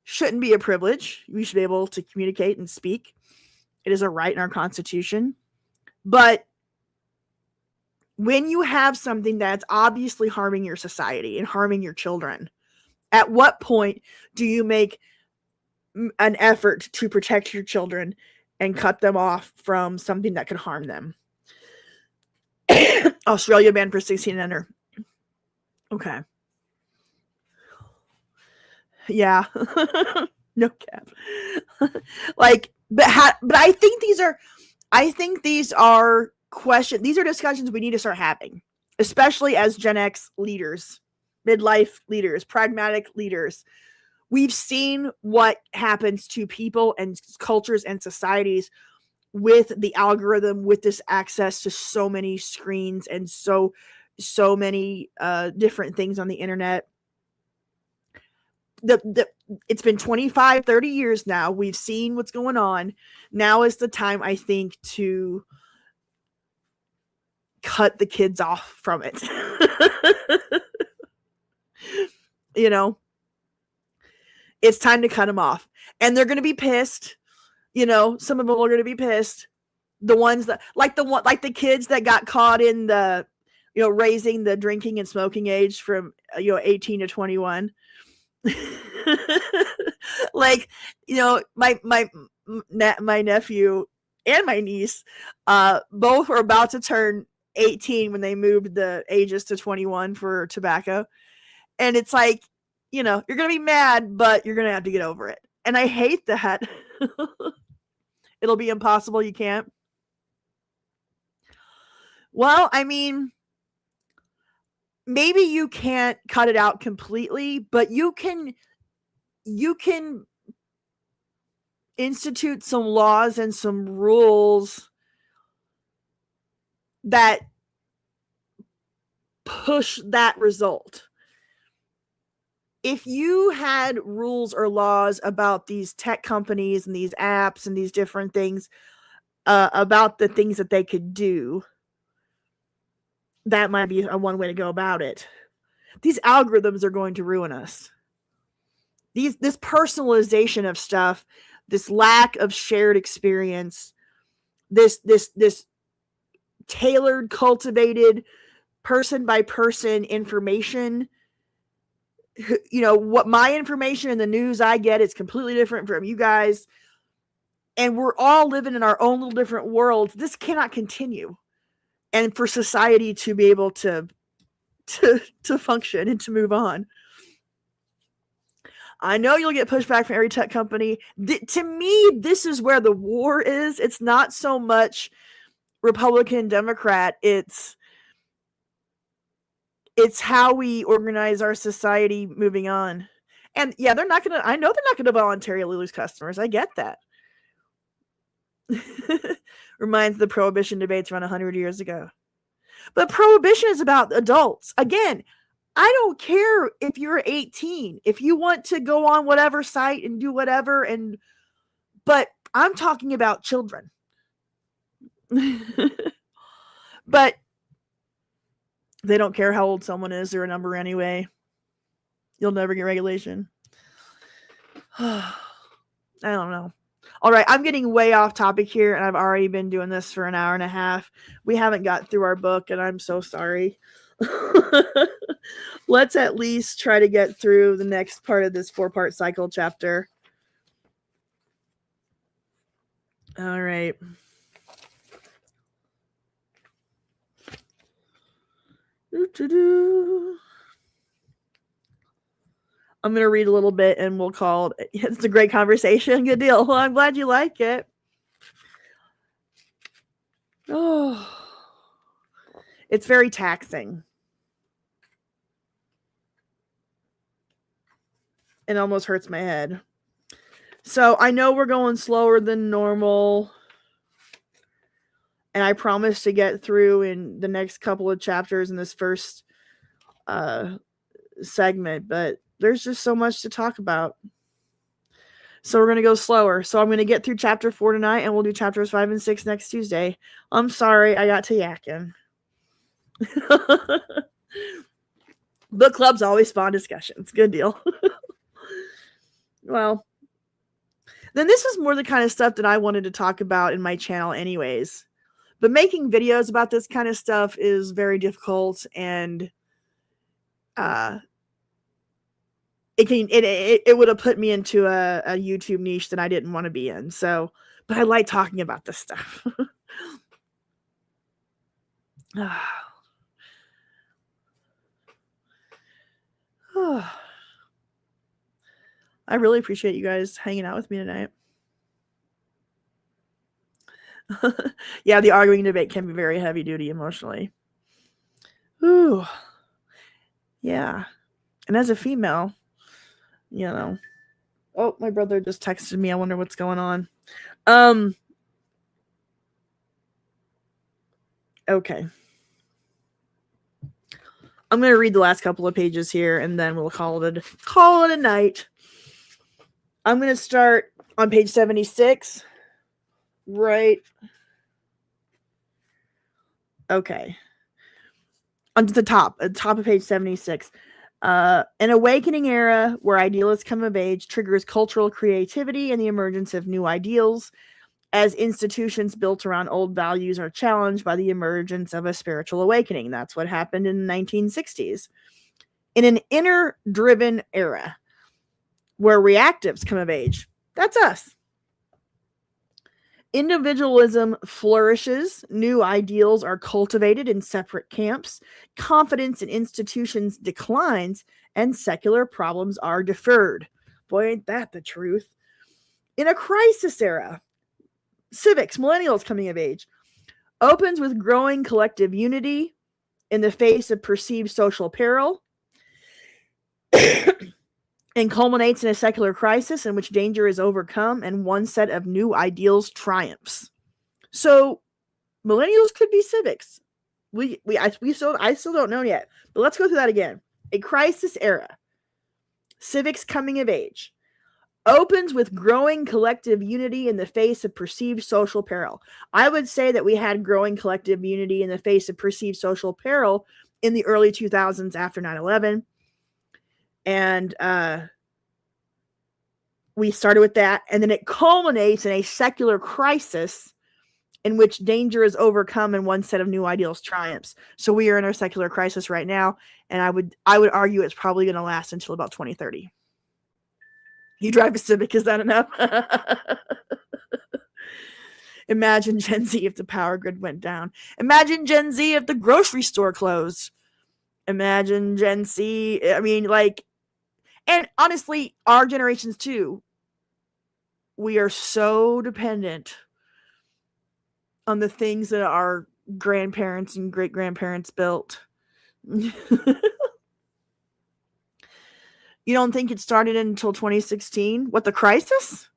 shouldn't be a privilege. We should be able to communicate and speak. It is a right in our Constitution. But when you have something that's obviously harming your society and harming your children, at what point do you make an effort to protect your children and cut them off from something that could harm them? Australia banned for 16 and under. Okay. Yeah. No cap. Like, but I think these are questions. These are discussions we need to start having, especially as Gen X leaders, midlife leaders, pragmatic leaders. We've seen what happens to people and cultures and societies with the algorithm, with this access to so many screens and so many different things on the internet. It's been 25, 30 years now. We've seen what's going on. Now is the time, I think, to cut the kids off from it. You know, it's time to cut them off. And they're going to be pissed. You know, some of them are going to be pissed. The ones that, like the kids that got caught in the, you know, raising the drinking and smoking age from, 18 to 21. Like, my nephew and my niece both were about to turn 18 when they moved the ages to 21 for tobacco. And it's like, you're gonna be mad, but you're gonna have to get over it. And I hate that. It'll be impossible. You can't. Well, I mean, maybe you can't cut it out completely, but you can institute some laws and some rules that push that result. If you had rules or laws about these tech companies and these apps and these different things, about the things that they could do, that might be one way to go about it. These algorithms are going to ruin us. This personalization of stuff, this lack of shared experience, this tailored, cultivated, person by person information. What my information and the news I get is completely different from you guys. And we're all living in our own little different worlds. This cannot continue. And for society to be able to function and to move on. I know you'll get pushback from every tech company. To me, this is where the war is. It's not so much Republican, Democrat. It's how we organize our society moving on. And yeah, I know they're not going to voluntarily lose customers. I get that. Reminds the prohibition debates around 100 years ago. But prohibition is about adults. Again, I don't care if you're 18. If you want to go on whatever site and do whatever, but I'm talking about children. But they don't care how old someone is or a number anyway. You'll never get regulation. I don't know. All right, I'm getting way off topic here, and I've already been doing this for an hour and a half. We haven't got through our book, and I'm so sorry. Let's at least try to get through the next part of this 4-part cycle chapter. All right. I'm going to read a little bit and we'll call it. It's a great conversation. Good deal. Well, I'm glad you like it. Oh, it's very taxing. It almost hurts my head. So I know we're going slower than normal. And I promise to get through in the next couple of chapters in this first segment. But there's just so much to talk about. So we're going to go slower. So I'm going to get through chapter 4 tonight, and we'll do chapters 5 and 6 next Tuesday. I'm sorry I got to yakking. Book clubs always spawn discussions. Good deal. Well, then this is more the kind of stuff that I wanted to talk about in my channel anyways. But making videos about this kind of stuff is very difficult, and it would have put me into a YouTube niche that I didn't want to be in. So, but I like talking about this stuff. I really appreciate you guys hanging out with me tonight. Yeah, the arguing debate can be very heavy duty emotionally. Ooh. Yeah. And as a female, you know. Oh, my brother just texted me. I wonder what's going on. Okay. I'm going to read the last couple of pages here, and then we'll call it a night. I'm going to start on page 76. Right. Okay. On the top of page 76. An awakening era where idealists come of age triggers cultural creativity and the emergence of new ideals, as institutions built around old values are challenged by the emergence of a spiritual awakening. That's what happened in the 1960s. In an inner-driven era where reactives come of age, that's us. Individualism flourishes, new ideals are cultivated in separate camps, confidence in institutions declines, and secular problems are deferred. Boy, ain't that the truth. In a crisis era, civics, millennials coming of age, opens with growing collective unity in the face of perceived social peril, and culminates in a secular crisis in which danger is overcome and one set of new ideals triumphs. So, millennials could be civics. I still don't know yet, but let's go through that again. A crisis era, civics coming of age, opens with growing collective unity in the face of perceived social peril. I would say that we had growing collective unity in the face of perceived social peril in the early 2000s after 9/11. And we started with that, and then it culminates in a secular crisis in which danger is overcome and one set of new ideals triumphs. So we are in our secular crisis right now, and I would argue it's probably going to last until about 2030. You drive a Civic, is that enough? Imagine Gen Z if the power grid went down. Imagine Gen Z if the grocery store closed. Imagine Gen Z. I mean, like, and honestly, our generations too, we are so dependent on the things that our grandparents and great-grandparents built. You don't think it started until 2016? What, the crisis?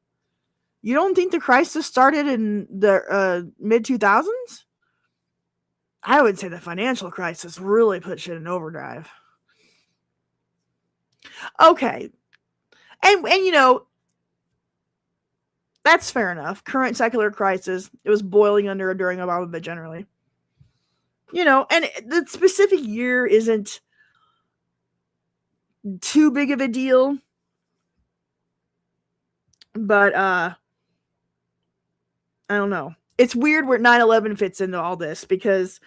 You don't think the crisis started in the mid-2000s? I would say the financial crisis really put shit in overdrive. Okay. And you know, that's fair enough. Current secular crisis, it was boiling under during Obama, but generally. You know, and the specific year isn't too big of a deal. But I don't know. It's weird where 9/11 fits into all this, because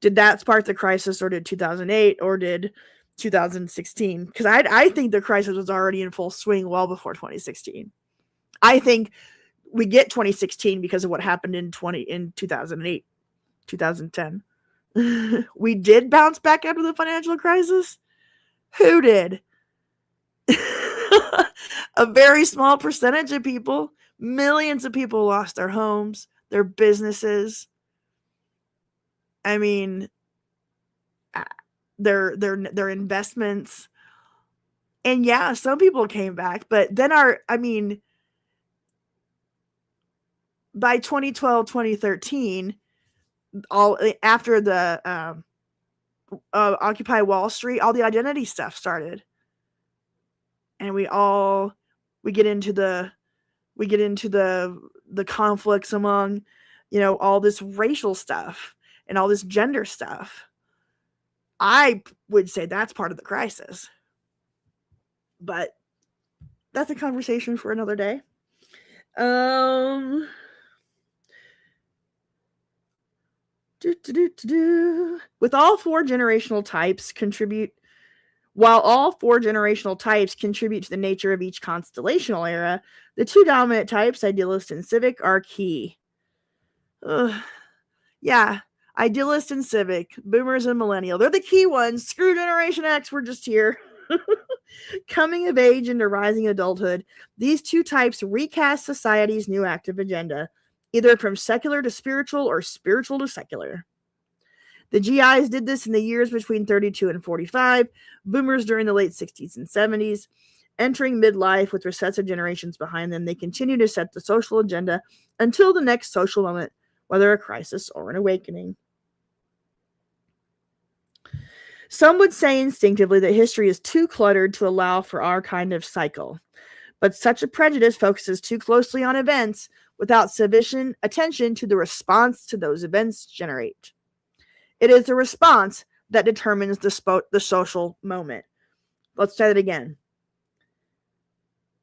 did that spark the crisis, or did 2008, or did 2016? Because I think the crisis was already in full swing well before 2016. I think we get 2016 because of what happened in 2008, 2010. We did bounce back after the financial crisis. Who did? A very small percentage of people. Millions of people lost their homes, their businesses. I mean, their investments. And yeah, some people came back, but then by 2012, 2013, all after the Occupy Wall Street, all the identity stuff started. And we get into the conflicts among, all this racial stuff and all this gender stuff. I would say that's part of the crisis. But that's a conversation for another day. With all four generational types While all four generational types contribute to the nature of each constellational era, the two dominant types, idealist and civic, are key. Yeah, idealist and civic, boomers and millennial. They're the key ones. Screw Generation X, we're just here. Coming of age into rising adulthood, these two types recast society's new active agenda, either from secular to spiritual or spiritual to secular. The GIs did this in the years between 32 and 45, boomers during the late 60s and 70s. Entering midlife with recessive generations behind them, they continue to set the social agenda until the next social moment, whether a crisis or an awakening. Some would say instinctively that history is too cluttered to allow for our kind of cycle, but such a prejudice focuses too closely on events without sufficient attention to the response to those events generate. It is the response that determines the social moment. Let's say that again.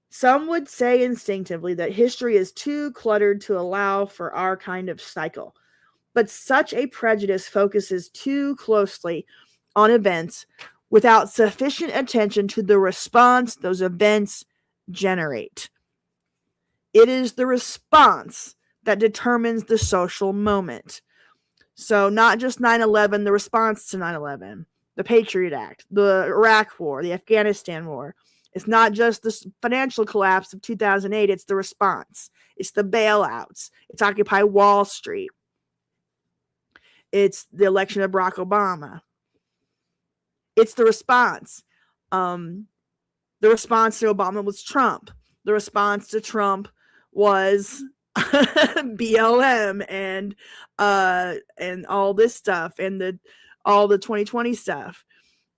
Some would say instinctively that history is too cluttered to allow for our kind of cycle, but such a prejudice focuses too closely on events without sufficient attention to the response those events generate. It is the response that determines the social moment. So not just 9/11, the response to 9/11, the Patriot Act, the Iraq War, the Afghanistan War. It's not just the financial collapse of 2008, it's the response. It's the bailouts. It's Occupy Wall Street. It's the election of Barack Obama. It's the response. The response to Obama was Trump. The response to Trump was BLM and all this stuff and all the 2020 stuff.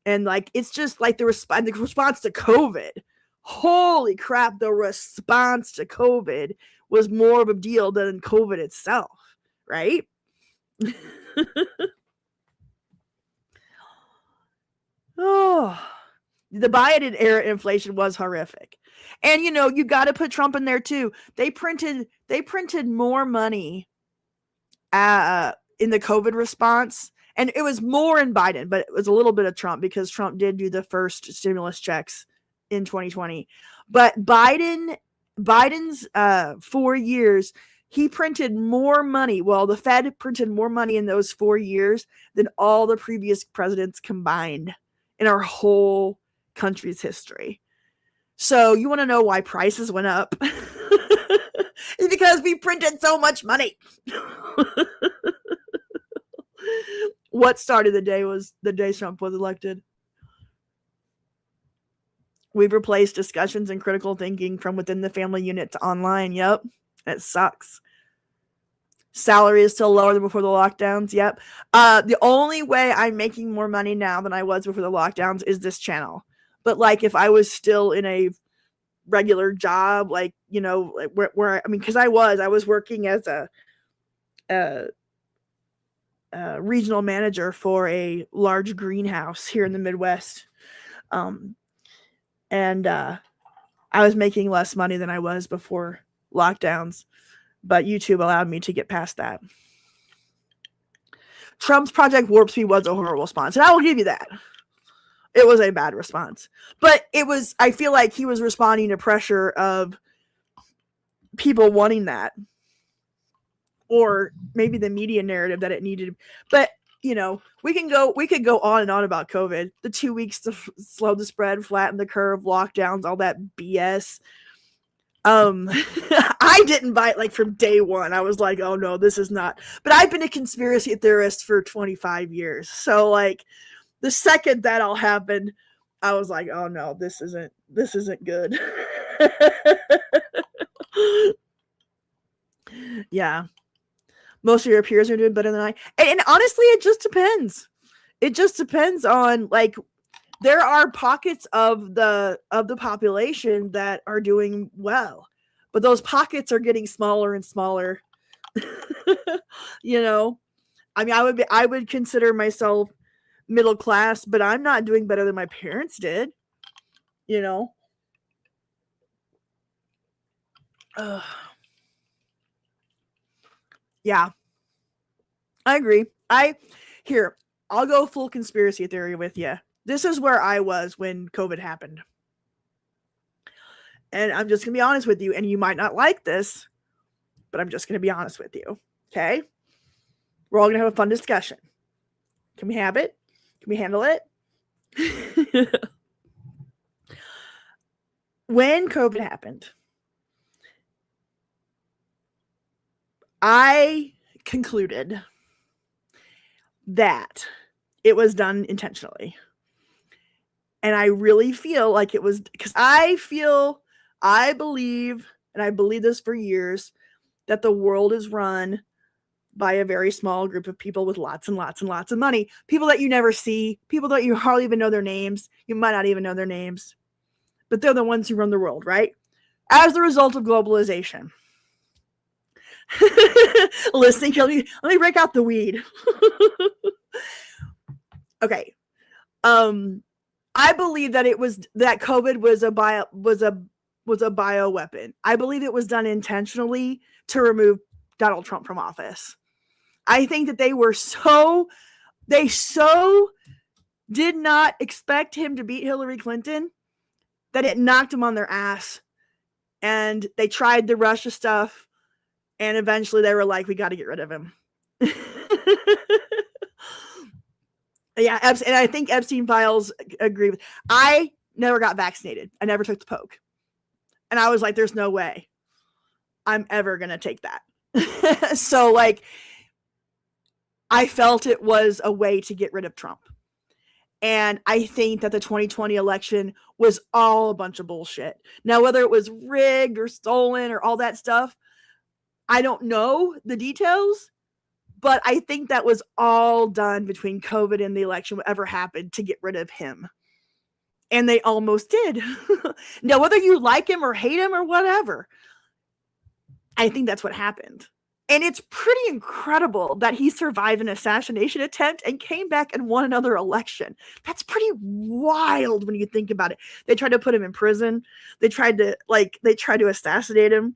And it's just like the response to COVID. Holy crap, the response to COVID was more of a deal than COVID itself, right? Oh, the Biden era inflation was horrific. And you got to put Trump in there too. They printed more money in the COVID response, and it was more in Biden, but it was a little bit of Trump because Trump did do the first stimulus checks in 2020. But Biden's 4 years, he printed more money. Well, the Fed printed more money in those 4 years than all the previous presidents combined in our whole country's history. So you want to know why prices went up? It's because we printed so much money. What started the day was the day Trump was elected. We've replaced discussions and critical thinking from within the family unit to online. Yep. It sucks. Salary is still lower than before the lockdowns. Yep. The only way I'm making more money now than I was before the lockdowns is this channel. But if I was still in a regular job, because I was working as a regional manager for a large greenhouse here in the Midwest. And I was making less money than I was before lockdowns, but YouTube allowed me to get past that. Trump's Project Warp Speed was a horrible response, and I will give you that. It was a bad response, but I feel like he was responding to pressure of people wanting that, or maybe the media narrative that it needed. But we could go on and on about COVID. The 2 weeks to slow the spread, flatten the curve, lockdowns, all that BS. I didn't buy it like from day one. I was like, oh no, this is not. But I've been a conspiracy theorist for 25 years. So like the second that all happened, I was like, oh no, this isn't good. Yeah. Most of your peers are doing better than I. And honestly, it just depends. It just depends on like there are pockets of the population that are doing well, but those pockets are getting smaller and smaller. I mean, I would consider myself middle class, but I'm not doing better than my parents did. Yeah, I agree. I'll go full conspiracy theory with you. This is where I was when COVID happened. And I'm just going to be honest with you, and you might not like this, but I'm just going to be honest with you. Okay? We're all going to have a fun discussion. Can we have it? Can we handle it? When COVID happened, I concluded that it was done intentionally. And I really feel like it was because I believe, and I believe this for years, that the world is run by a very small group of people with lots and lots and lots of money. People that you never see, people that you hardly even know their names. You might not even know their names, but they're the ones who run the world, right? As the result of globalization. Listening, let me break out the weed. Okay. I believe that COVID was a bioweapon. I believe it was done intentionally to remove Donald Trump from office. I think that they so did not expect him to beat Hillary Clinton that it knocked him on their ass. And they tried the Russia stuff, and eventually they were like, we got to get rid of him. Yeah, and I think Epstein files agree with. I never got vaccinated. I never took the poke. And I was like, there's no way I'm ever going to take that. So, like, I felt it was a way to get rid of Trump. And I think that the 2020 election was all a bunch of bullshit. Now, whether it was rigged or stolen or all that stuff, I don't know the details. But I think that was all done between COVID and the election, whatever happened, to get rid of him. And they almost did. Now, whether you like him or hate him or whatever, I think that's what happened. And it's pretty incredible that he survived an assassination attempt and came back and won another election. That's pretty wild when you think about it. They tried to put him in prison. They tried to assassinate him.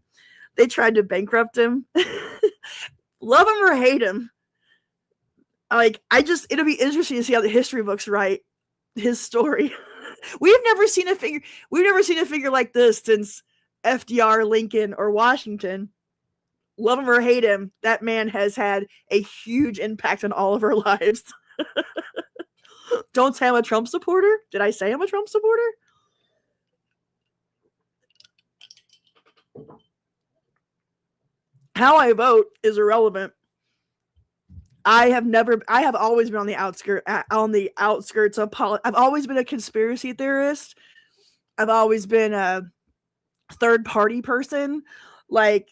They tried to bankrupt him. Love him or hate him. Like, it'll be interesting to see how the history books write his story. We've never seen a figure like this since FDR, Lincoln, or Washington. Love him or hate him, that man has had a huge impact on all of our lives. Don't say I'm a Trump supporter. Did I say I'm a Trump supporter? How I vote is irrelevant. I have always been on the outskirts of politics. I've always been a conspiracy theorist. I've always been a third party person. Like,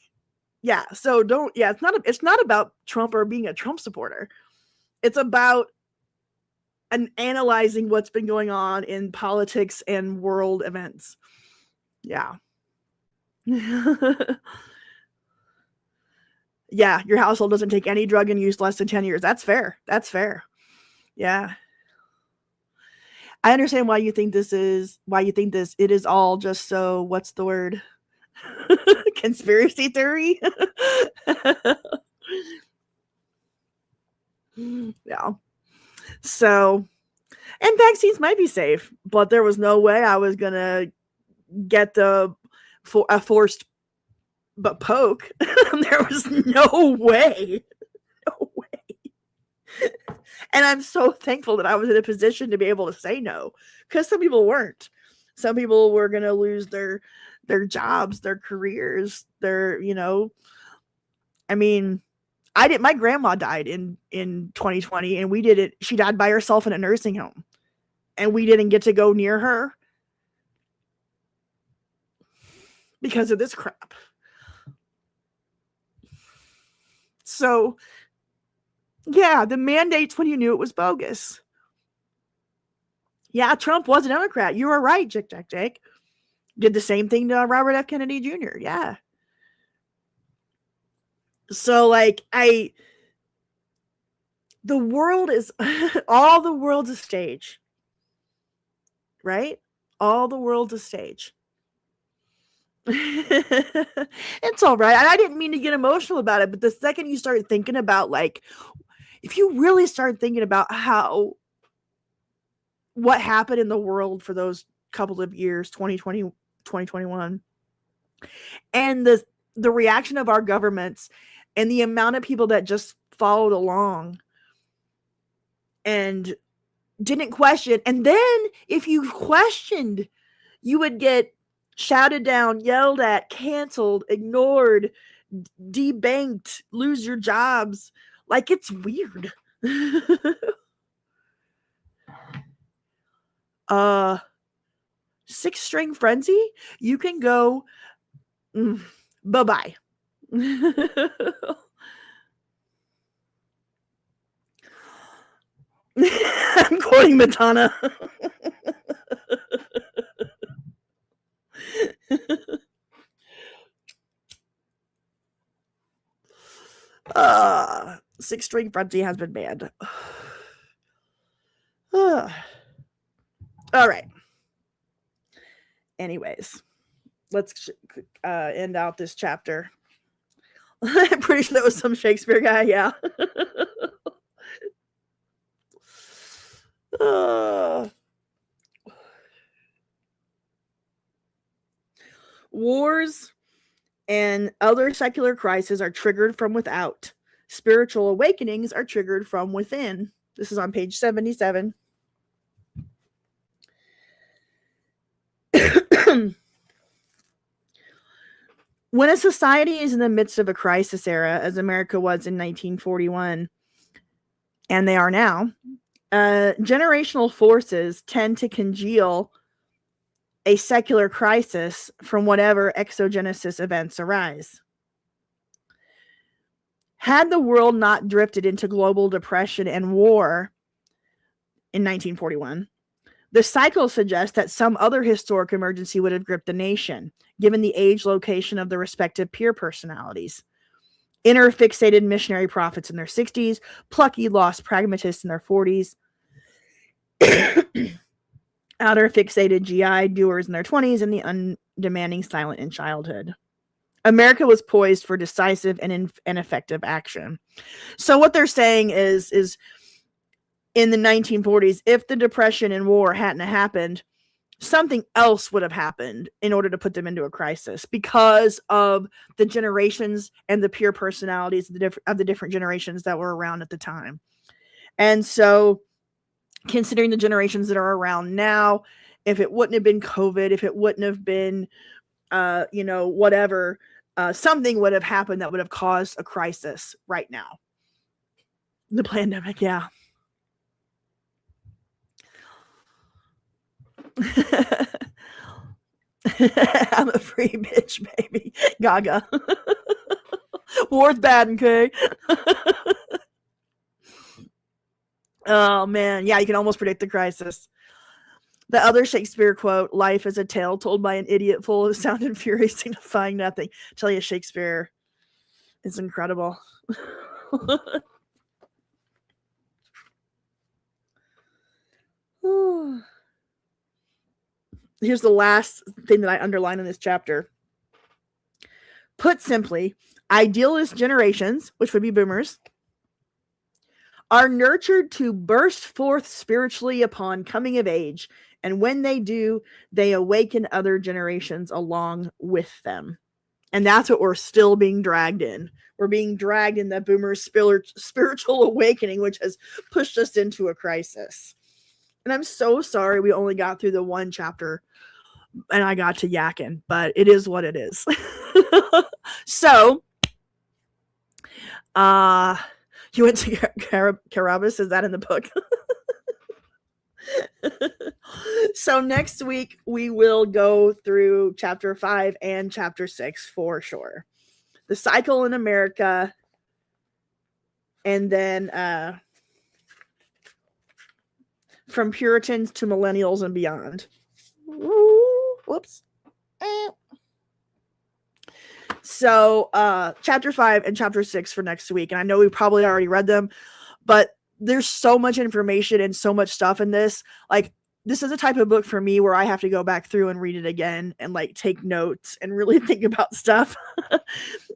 yeah, so it's not about Trump or being a Trump supporter. It's about analyzing what's been going on in politics and world events. Yeah. Yeah, your household doesn't take any drug and use less than 10 years. That's fair. Yeah. I understand why you think this. It is all just so, what's the word? Conspiracy theory. Yeah. So, and vaccines might be safe, but there was no way I was going to get a forced poke. There was no way. And I'm so thankful that I was in a position to be able to say no, because some people weren't. Some people were going to lose their jobs, their careers, their, I mean, my grandma died in 2020, and she died by herself in a nursing home, and we didn't get to go near her because of this crap. So, yeah, the mandates when you knew it was bogus. Yeah, Trump was a Democrat. You were right, Jake. Did the same thing to Robert F. Kennedy Jr. Yeah. So, like, the world is, all the world's a stage, right? All the world's a stage. It's all right. I didn't mean to get emotional about it, but the second you start thinking about, like, if you really start thinking about what happened in the world for those couple of years, 2020, 2021, and the reaction of our governments and the amount of people that just followed along and didn't question. And then if you questioned, you would get shouted down, yelled at, canceled, ignored, debanked, lose your jobs. Like, it's weird. Six String Frenzy, you can go bye-bye. I'm quoting Madonna. Six String Frenzy has been banned. All right. Anyways, let's end out this chapter. I'm pretty sure that was some Shakespeare guy. Yeah. Wars and other secular crises are triggered from without. Spiritual awakenings are triggered from within. This is on page 77. When a society is in the midst of a crisis era, as America was in 1941, and they are now, generational forces tend to congeal a secular crisis from whatever exogenesis events arise. Had the world not drifted into global depression and war in 1941, the cycle suggests that some other historic emergency would have gripped the nation, given the age location of the respective peer personalities. Inner fixated missionary prophets in their 60s, plucky lost pragmatists in their 40s, outer fixated GI doers in their 20s, and the undemanding silent in childhood. America was poised for decisive and effective action. So what they're saying is in the 1940s, if the Depression and war hadn't happened, something else would have happened in order to put them into a crisis because of the generations and the peer personalities of the different generations that were around at the time. And so, considering the generations that are around now, if it wouldn't have been COVID, if it wouldn't have been, whatever, something would have happened that would have caused a crisis right now. The pandemic, yeah. I'm a free bitch, baby. Gaga. War's bad, okay? Oh, man. Yeah, you can almost predict the crisis. The other Shakespeare quote, life is a tale told by an idiot full of sound and fury signifying nothing. I tell you, Shakespeare is incredible. Here's the last thing that I underline in this chapter. Put simply, idealist generations, which would be boomers, are nurtured to burst forth spiritually upon coming of age, and when they do, they awaken other generations along with them. And that's what we're still being dragged in. We're being dragged in that boomer spiritual awakening, which has pushed us into a crisis. And I'm so sorry we only got through the one chapter and I got to yakking, but it is what it is. So, you went to Carabas? Is that in the book? So next week we will go through chapter 5 and chapter 6 for sure. The cycle in America, and then from Puritans to millennials and beyond. Whoops. So chapter 5 and chapter 6 for next week. And I know we probably already read them, but there's so much information and so much stuff in this. Like, this is a type of book for me where I have to go back through and read it again and like take notes and really think about stuff.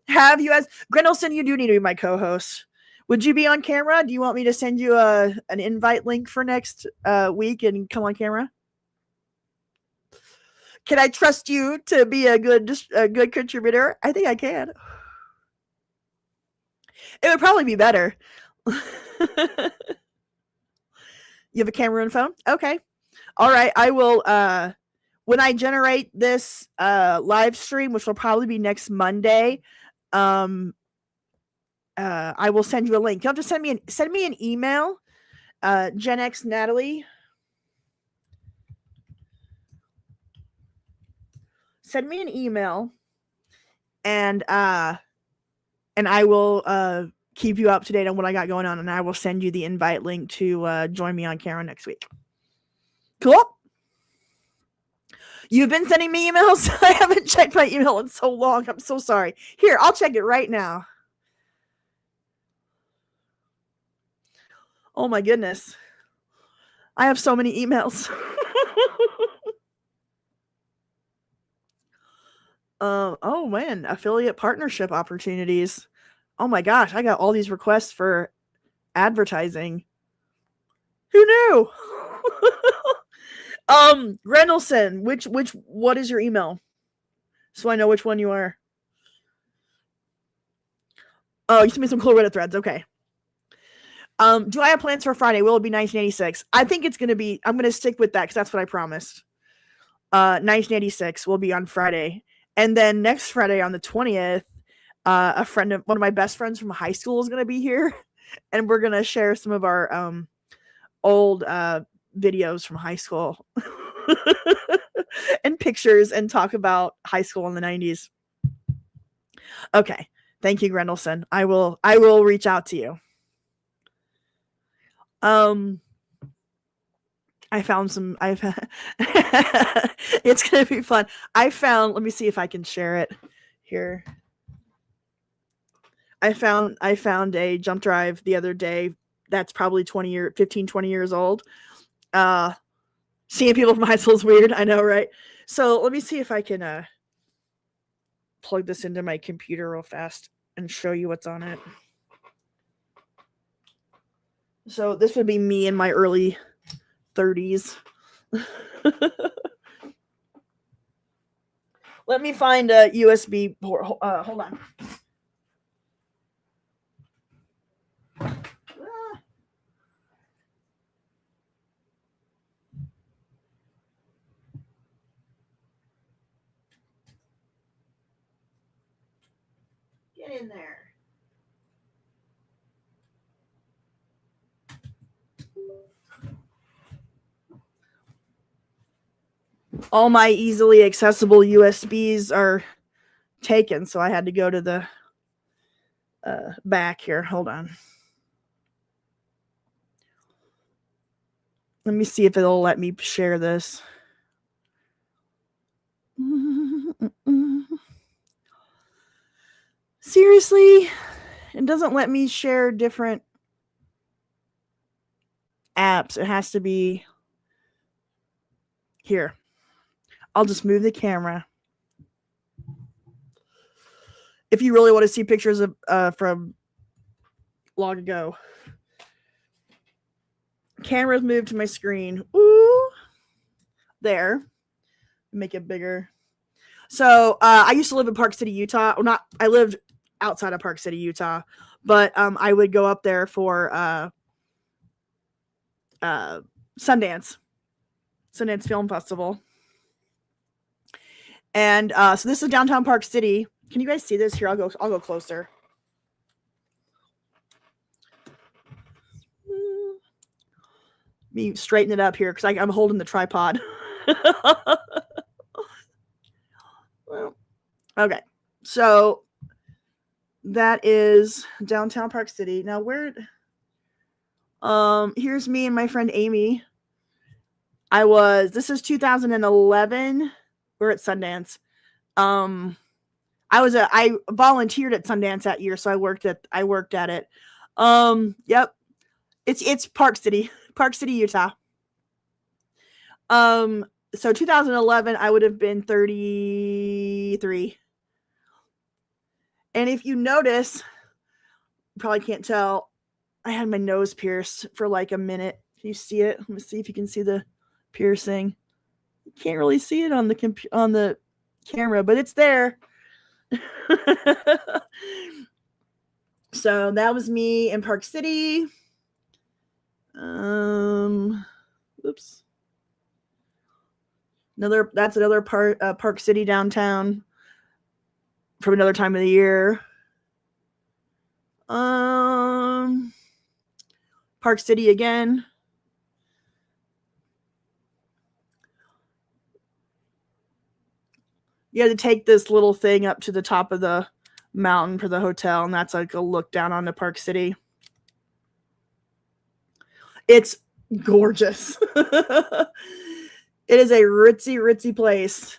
Have you guys, Grendelson, you do need to be my co-host. Would you be on camera? Do you want me to send you an invite link for next week and come on camera? Can I trust you to be a good contributor? I think I can. It would probably be better. You have a camera and phone? Okay. All right. I will, when I generate this live stream, which will probably be next Monday, I will send you a link. You'll have to send me an email, Gen X Natalie. Send me an email, and I will keep you up to date on what I got going on, and I will send you the invite link to join me on camera next week. Cool? You've been sending me emails? I haven't checked my email in so long. I'm so sorry. Here, I'll check it right now. Oh my goodness. I have so many emails. Oh man, affiliate partnership opportunities. Oh my gosh, I got all these requests for advertising. Who knew? Grendelson, what is your email? So I know which one you are. Oh, you sent me some cool Reddit threads. Okay. Do I have plans for Friday? Will it be 1986? I think it's gonna be. I'm gonna stick with that because that's what I promised. 1986 will be on Friday, and then next Friday on the 20th, one of my best friends from high school is gonna be here, and we're gonna share some of our old videos from high school and pictures and talk about high school in the 90s. Okay. Thank you, Grendelson. I will reach out to you. I found some, it's going to be fun. Let me see if I can share it here. I found a jump drive the other day that's probably 15, 20 years old. Seeing people from high school is weird. I know, right? So let me see if I can plug this into my computer real fast and show you what's on it. So this would be me in my early 30s. Let me find a USB port. Hold on. Get in there. All my easily accessible USBs are taken, so I had to go to the back here. Hold on. Let me see if it'll let me share this. Seriously? It doesn't let me share different apps. It has to be here. I'll just move the camera. If you really want to see pictures of from long ago. Camera's moved to my screen. Ooh. There. Make it bigger. So I used to live in Park City, Utah. Well, not I lived outside of Park City, Utah, but I would go up there for Sundance Film Festival. And so this is downtown Park City. Can you guys see this? Here, I'll go closer. Me straighten it up here because I'm holding the tripod. Well, okay, so that is downtown Park City. Now where? Here's me and my friend Amy. This is 2011. We're at Sundance. I volunteered at Sundance that year, so I worked at it. Yep. It's Park City, Utah. So 2011, I would have been 33. And if you notice, you probably can't tell, I had my nose pierced for like a minute. Can you see it? Let me see if you can see the piercing. You can't really see it on the camera, but it's there. So that was me in Park City. Oops. That's another Park City downtown from another time of the year. Park City again. You had to take this little thing up to the top of the mountain for the hotel, and that's like a look down onto Park City. It's gorgeous. It is a ritzy place.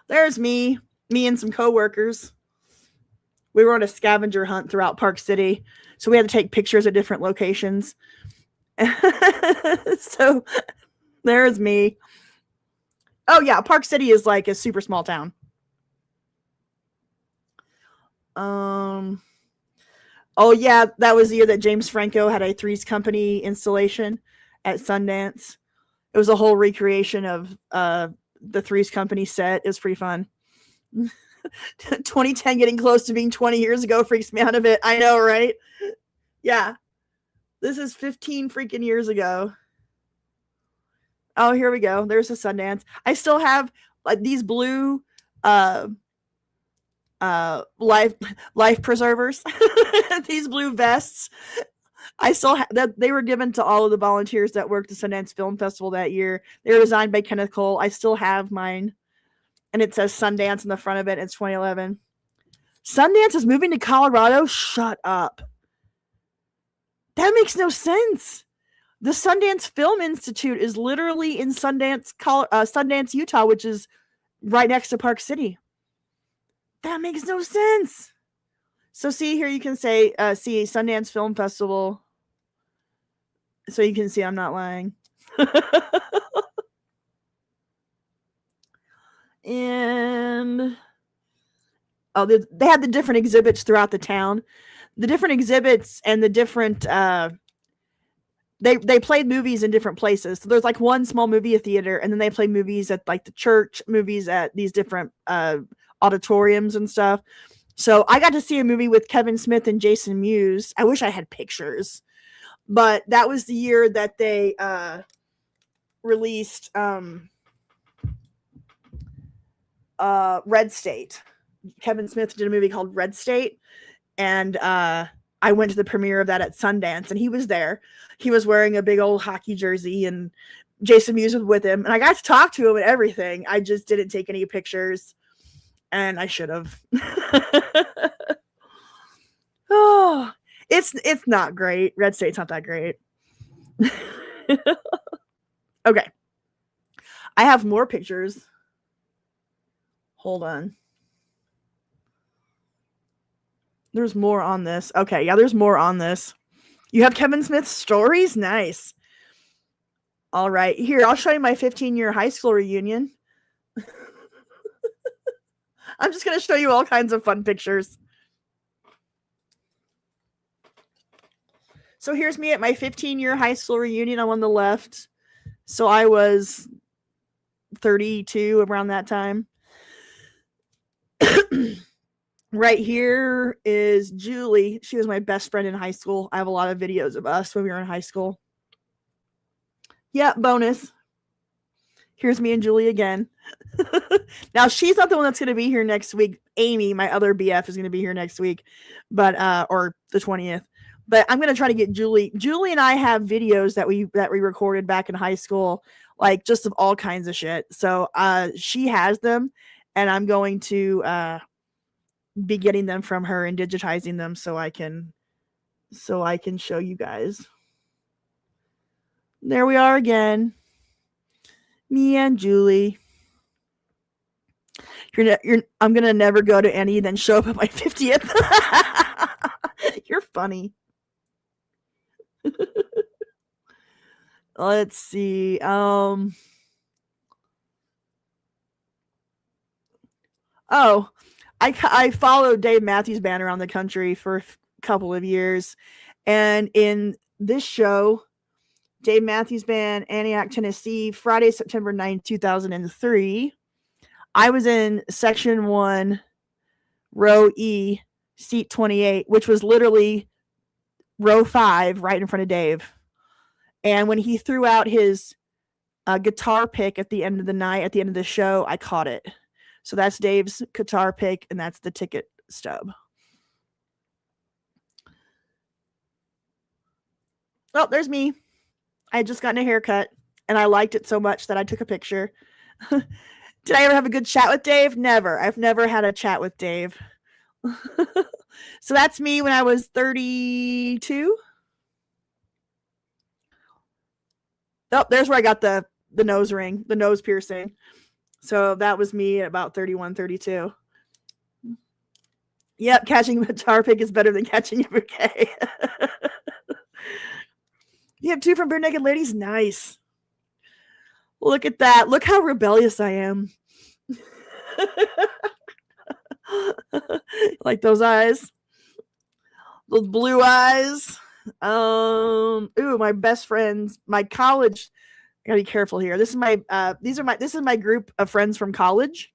There's me and some coworkers. We were on a scavenger hunt throughout Park City, so we had to take pictures at different locations. So there's me. Oh yeah, Park City is like a super small town. Oh yeah, that was the year that James Franco had a Three's Company installation at Sundance. It was a whole recreation of the Three's Company set. It was pretty fun. 2010 getting close to being 20 years ago freaks me out a bit. I know, right? Yeah. This is 15 freaking years ago. Oh, here we go. There's a Sundance. I still have like these blue life preservers. These blue vests. I still have that. They were given to all of the volunteers that worked at Sundance Film Festival that year. They were designed by Kenneth Cole. I still have mine, and it says Sundance in the front of it. It's 2011. Sundance is moving to Colorado. Shut up. That makes no sense. The Sundance Film Institute is literally in Sundance, Utah, which is right next to Park City. That makes no sense. So see here, you can say, see Sundance Film Festival. So you can see I'm not lying. And they had the different exhibits throughout the town. The different exhibits and the different they played movies in different places. So there's like one small movie theater, and then they play movies at like the church, movies at these different auditoriums and stuff. So I got to see a movie with Kevin Smith and Jason Mewes. I wish I had pictures, but that was the year that they released Red State. Kevin Smith did a movie called Red State, and I went to the premiere of that at Sundance, and he was there. He was wearing a big old hockey jersey, and Jason Mewes was with him, and I got to talk to him and everything. I just didn't take any pictures, and I should have. Oh, it's not great. Red State's not that great. Okay. I have more pictures. Hold on. There's more on this. Okay, yeah, there's more on this. You have Kevin Smith's stories? Nice. All right. Here, I'll show you my 15-year high school reunion. I'm just going to show you all kinds of fun pictures. So here's me at my 15-year high school reunion. I'm on the left. So I was 32 around that time. Right here is Julie. She was my best friend in high school. I have a lot of videos of us when we were in high school. Yeah, bonus. Here's me and Julie again. Now, she's not the one that's going to be here next week. Amy, my other BF, is going to be here next week, but or the 20th. But I'm going to try to get Julie. Julie and I have videos that we recorded back in high school, like just of all kinds of shit. So she has them, and I'm going to be getting them from her and digitizing them so I can show you guys. There we are again. Me and Julie. I'm gonna never go to any, then show up at my 50th. You're funny. Let's see. Oh, I followed Dave Matthews Band around the country for a couple of years, and in this show, Dave Matthews Band, Antioch, Tennessee, Friday, September 9th, 2003. I was in section 1, row E, seat 28, which was literally row 5 right in front of Dave. And when he threw out his guitar pick at the end of the night, at the end of the show, I caught it. So that's Dave's guitar pick, and that's the ticket stub. Oh, there's me. I had just gotten a haircut, and I liked it so much that I took a picture. Did I ever have a good chat with Dave? Never. I've never had a chat with Dave. So that's me when I was 32. Oh, there's where I got the nose ring, the nose piercing. So that was me at about 31, 32. Yep, catching a guitar pick is better than catching a bouquet. You have 2 from Bare Naked Ladies? Nice. Look at that. Look how rebellious I am. Like those eyes. Those blue eyes. Ooh, my best friends, my college. I gotta be careful here. This is my group of friends from college.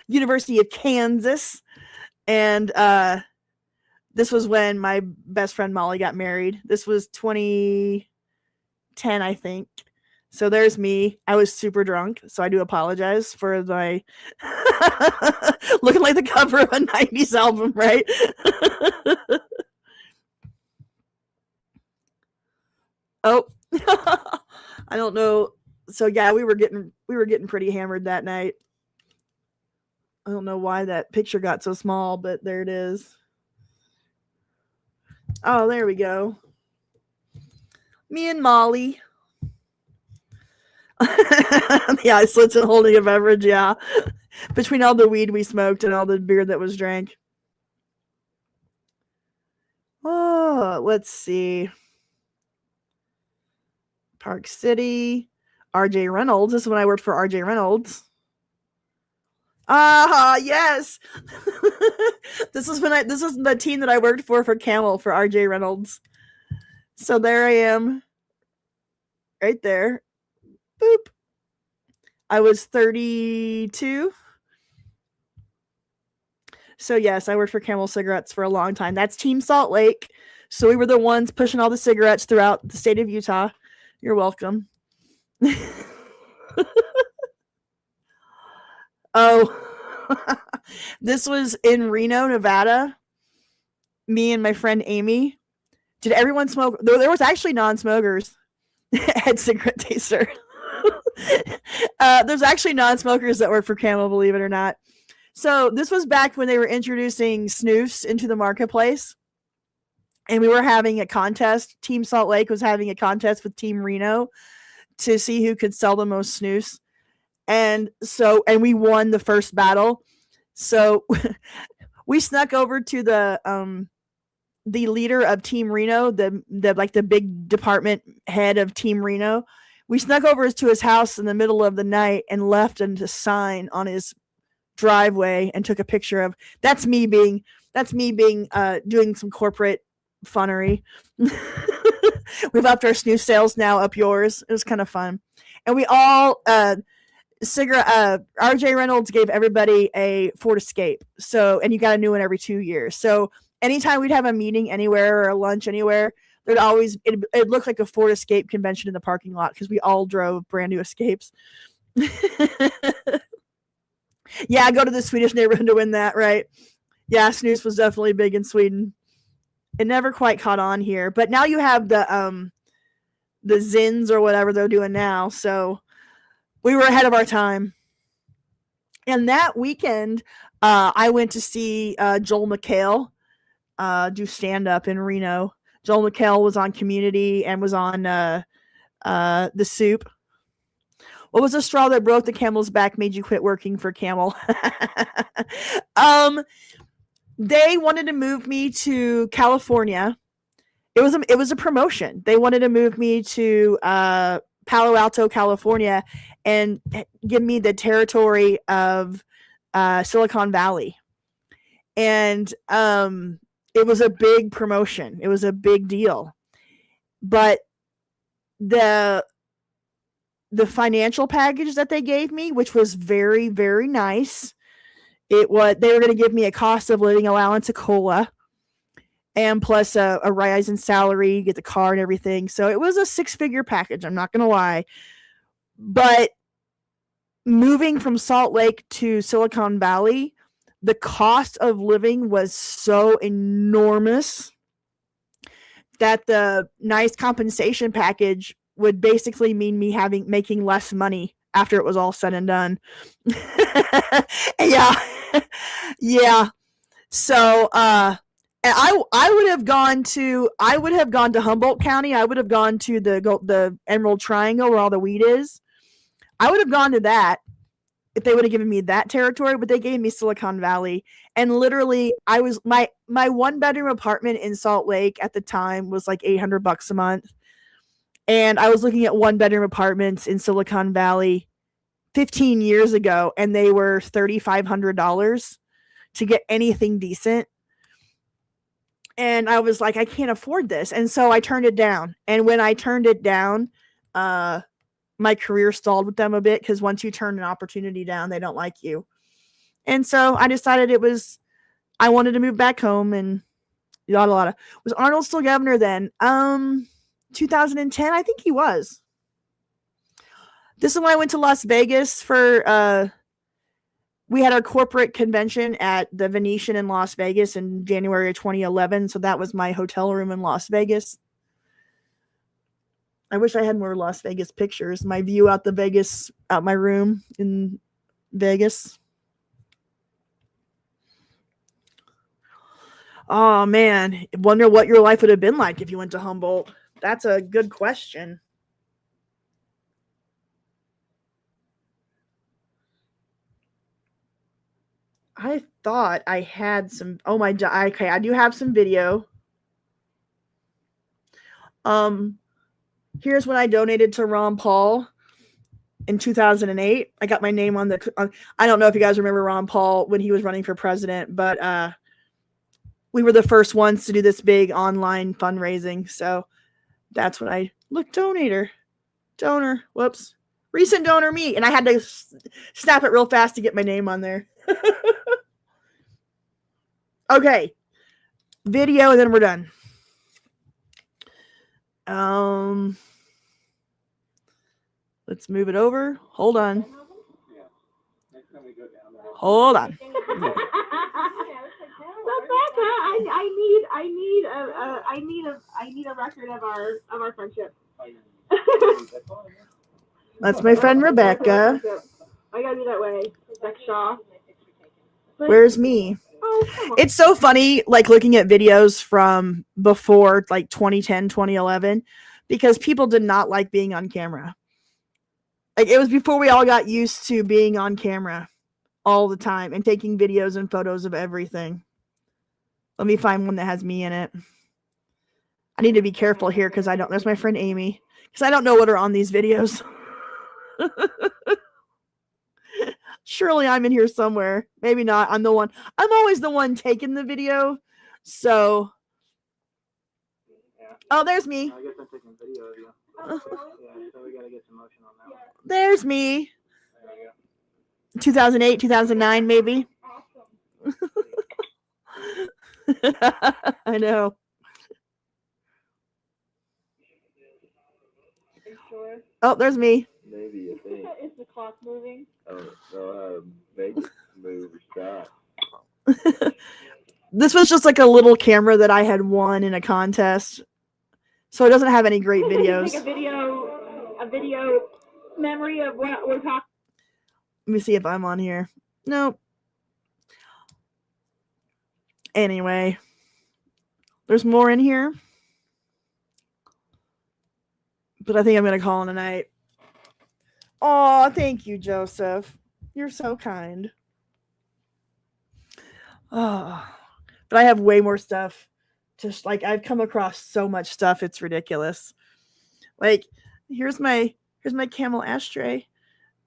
University of Kansas. And this was when my best friend Molly got married. This was 2010, I think. So there's me. I was super drunk, so I do apologize for my looking like the cover of a 90s album, right? Oh, I don't know. So yeah, we were getting pretty hammered that night. I don't know why that picture got so small, but there it is. Oh, there we go. Me and Molly. The eye slits and holding a beverage, yeah. Between all the weed we smoked and all the beer that was drank. Oh, let's see. Park City. RJ Reynolds. This is when I worked for RJ Reynolds. Ah, yes. This was the team that I worked for Camel for RJ Reynolds. So there I am. Right there. Boop. I was 32. So yes, I worked for Camel Cigarettes for a long time. That's Team Salt Lake. So we were the ones pushing all the cigarettes throughout the state of Utah. You're welcome. Oh, this was in Reno, Nevada. Me and my friend Amy. Did everyone smoke? There was actually non-smokers at Cigarette Taster. There's actually non-smokers that work for Camel, believe it or not. So this was back when they were introducing snus into the marketplace. And we were having a contest. Team Salt Lake was having a contest with Team Reno to see who could sell the most snus. And we won the first battle. So we snuck over to the leader of Team Reno, the big department head of Team Reno. We snuck over to his house in the middle of the night and left a sign on his driveway and took a picture of. That's me being doing some corporate funnery. We left our snooze sales, now up yours. It was kind of fun. And we all RJ Reynolds gave everybody a Ford Escape. So, and you got a new one every 2 years. So anytime we'd have a meeting anywhere or a lunch anywhere, there'd always, it looked like a Ford Escape convention in the parking lot because we all drove brand new Escapes. Yeah, go to the Swedish neighborhood to win that, right? Yeah, snus was definitely big in Sweden. It never quite caught on here, but now you have the Zins or whatever they're doing now. So we were ahead of our time. And that weekend, I went to see Joel McHale do stand up in Reno. Joel McHale was on Community and was on The Soup. What was the straw that broke the camel's back, made you quit working for Camel? They wanted to move me to California. It was a promotion. They wanted to move me to Palo Alto, California, and give me the territory of Silicon Valley. And it was a big promotion. It was a big deal. But the financial package that they gave me, which was very, very nice, they were going to give me a cost of living allowance, a COLA, and plus a rise in salary, get the car and everything. So it was a 6-figure package. I'm not going to lie. But moving from Salt Lake to Silicon Valley, the cost of living was so enormous that the nice compensation package would basically mean me making less money after it was all said and done. Yeah. So, and I would have gone to Humboldt County. I would have gone to the Emerald Triangle where all the weed is. I would have gone to that if they would have given me that territory, but they gave me Silicon Valley. And literally, I was my 1-bedroom apartment in Salt Lake at the time was like $800 a month. And I was looking at 1-bedroom apartments in Silicon Valley 15 years ago, and they were $3,500 to get anything decent. And I was like, I can't afford this. And so I turned it down. And when I turned it down, my career stalled with them a bit, because once you turn an opportunity down, they don't like you. And so I decided I wanted to move back home, and yada. Was Arnold still governor then? 2010, I think he was. This is when I went to Las Vegas for we had our corporate convention at the Venetian in Las Vegas in January of 2011. So that was my hotel room in Las Vegas. I wish I had more Las Vegas pictures. My view out my room in Vegas. Oh man, wonder what your life would have been like if you went to Humboldt. That's a good question. I thought I had some. Oh my god. Okay, I do have some video. Here's when I donated to Ron Paul in 2008. I got my name on I don't know if you guys remember Ron Paul when he was running for president, but we were the first ones to do this big online fundraising. So that's when I look, donor. Whoops. Recent donor me. And I had to snap it real fast to get my name on there. Okay. Video, and then we're done. Let's move it over. Hold on. Hold on. I need a record of our friendship. That's my friend Rebecca. I gotta be that way. Beck Shaw. Where's me? It's so funny, like looking at videos from before, like 2010, 2011, because people did not like being on camera. Like, it was before we all got used to being on camera all the time and taking videos and photos of everything. Let me find one that has me in it. I need to be careful here because there's my friend Amy, because I don't know what are on these videos. Surely I'm in here somewhere. Maybe not. I'm always the one taking the video. So, oh, there's me. I guess I'm taking video of you. Oh, really? Yeah, so we gotta get some motion on that one. There's me. There we go. 2008, 2009, maybe. Awesome. I know. Are you sure? Oh, there's me. Maybe a thing. Is the clock moving? Oh, no, make it move or stop. This was just like a little camera that I had won in a contest. So it doesn't have any great videos. Take a video memory of what we're talking. Let me see if I'm on here. Nope. Anyway, there's more in here. But I think I'm going to call it a night. Oh, thank you, Joseph. You're so kind. Oh, but I have way more stuff. Just like I've come across so much stuff, it's ridiculous. Like, here's my camel ashtray.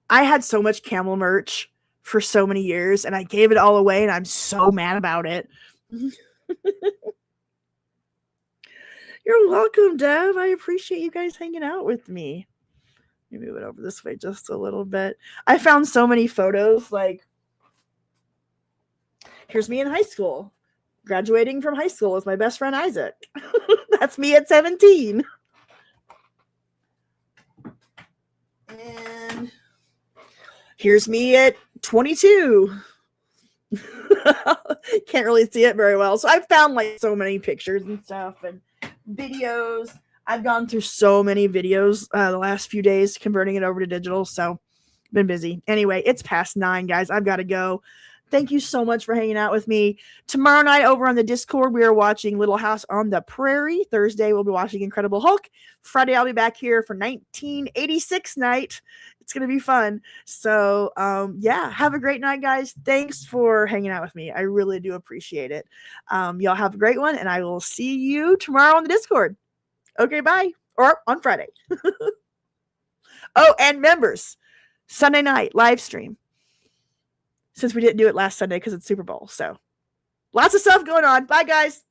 I had so much camel merch for so many years, and I gave it all away, and I'm so mad about it. You're welcome, Dev. I appreciate you guys hanging out with me. Let me move it over this way just a little bit. I found so many photos. Like, here's me in high school. Graduating from high school with my best friend Isaac. That's me at 17. And here's me at 22. Can't really see it very well. So I've found like so many pictures and stuff and videos. I've gone through so many videos the last few days, converting it over to digital. So been busy. Anyway, it's past 9, guys. I've got to go. Thank you so much for hanging out with me. Tomorrow night over on the Discord, we are watching Little House on the Prairie. Thursday, we'll be watching Incredible Hulk. Friday, I'll be back here for 1986 night. It's going to be fun. So, yeah, have a great night, guys. Thanks for hanging out with me. I really do appreciate it. Y'all have a great one, and I will see you tomorrow on the Discord. Okay, bye. Or on Friday. Oh, and members, Sunday night live stream. Since we didn't do it last Sunday because it's Super Bowl. So lots of stuff going on. Bye, guys.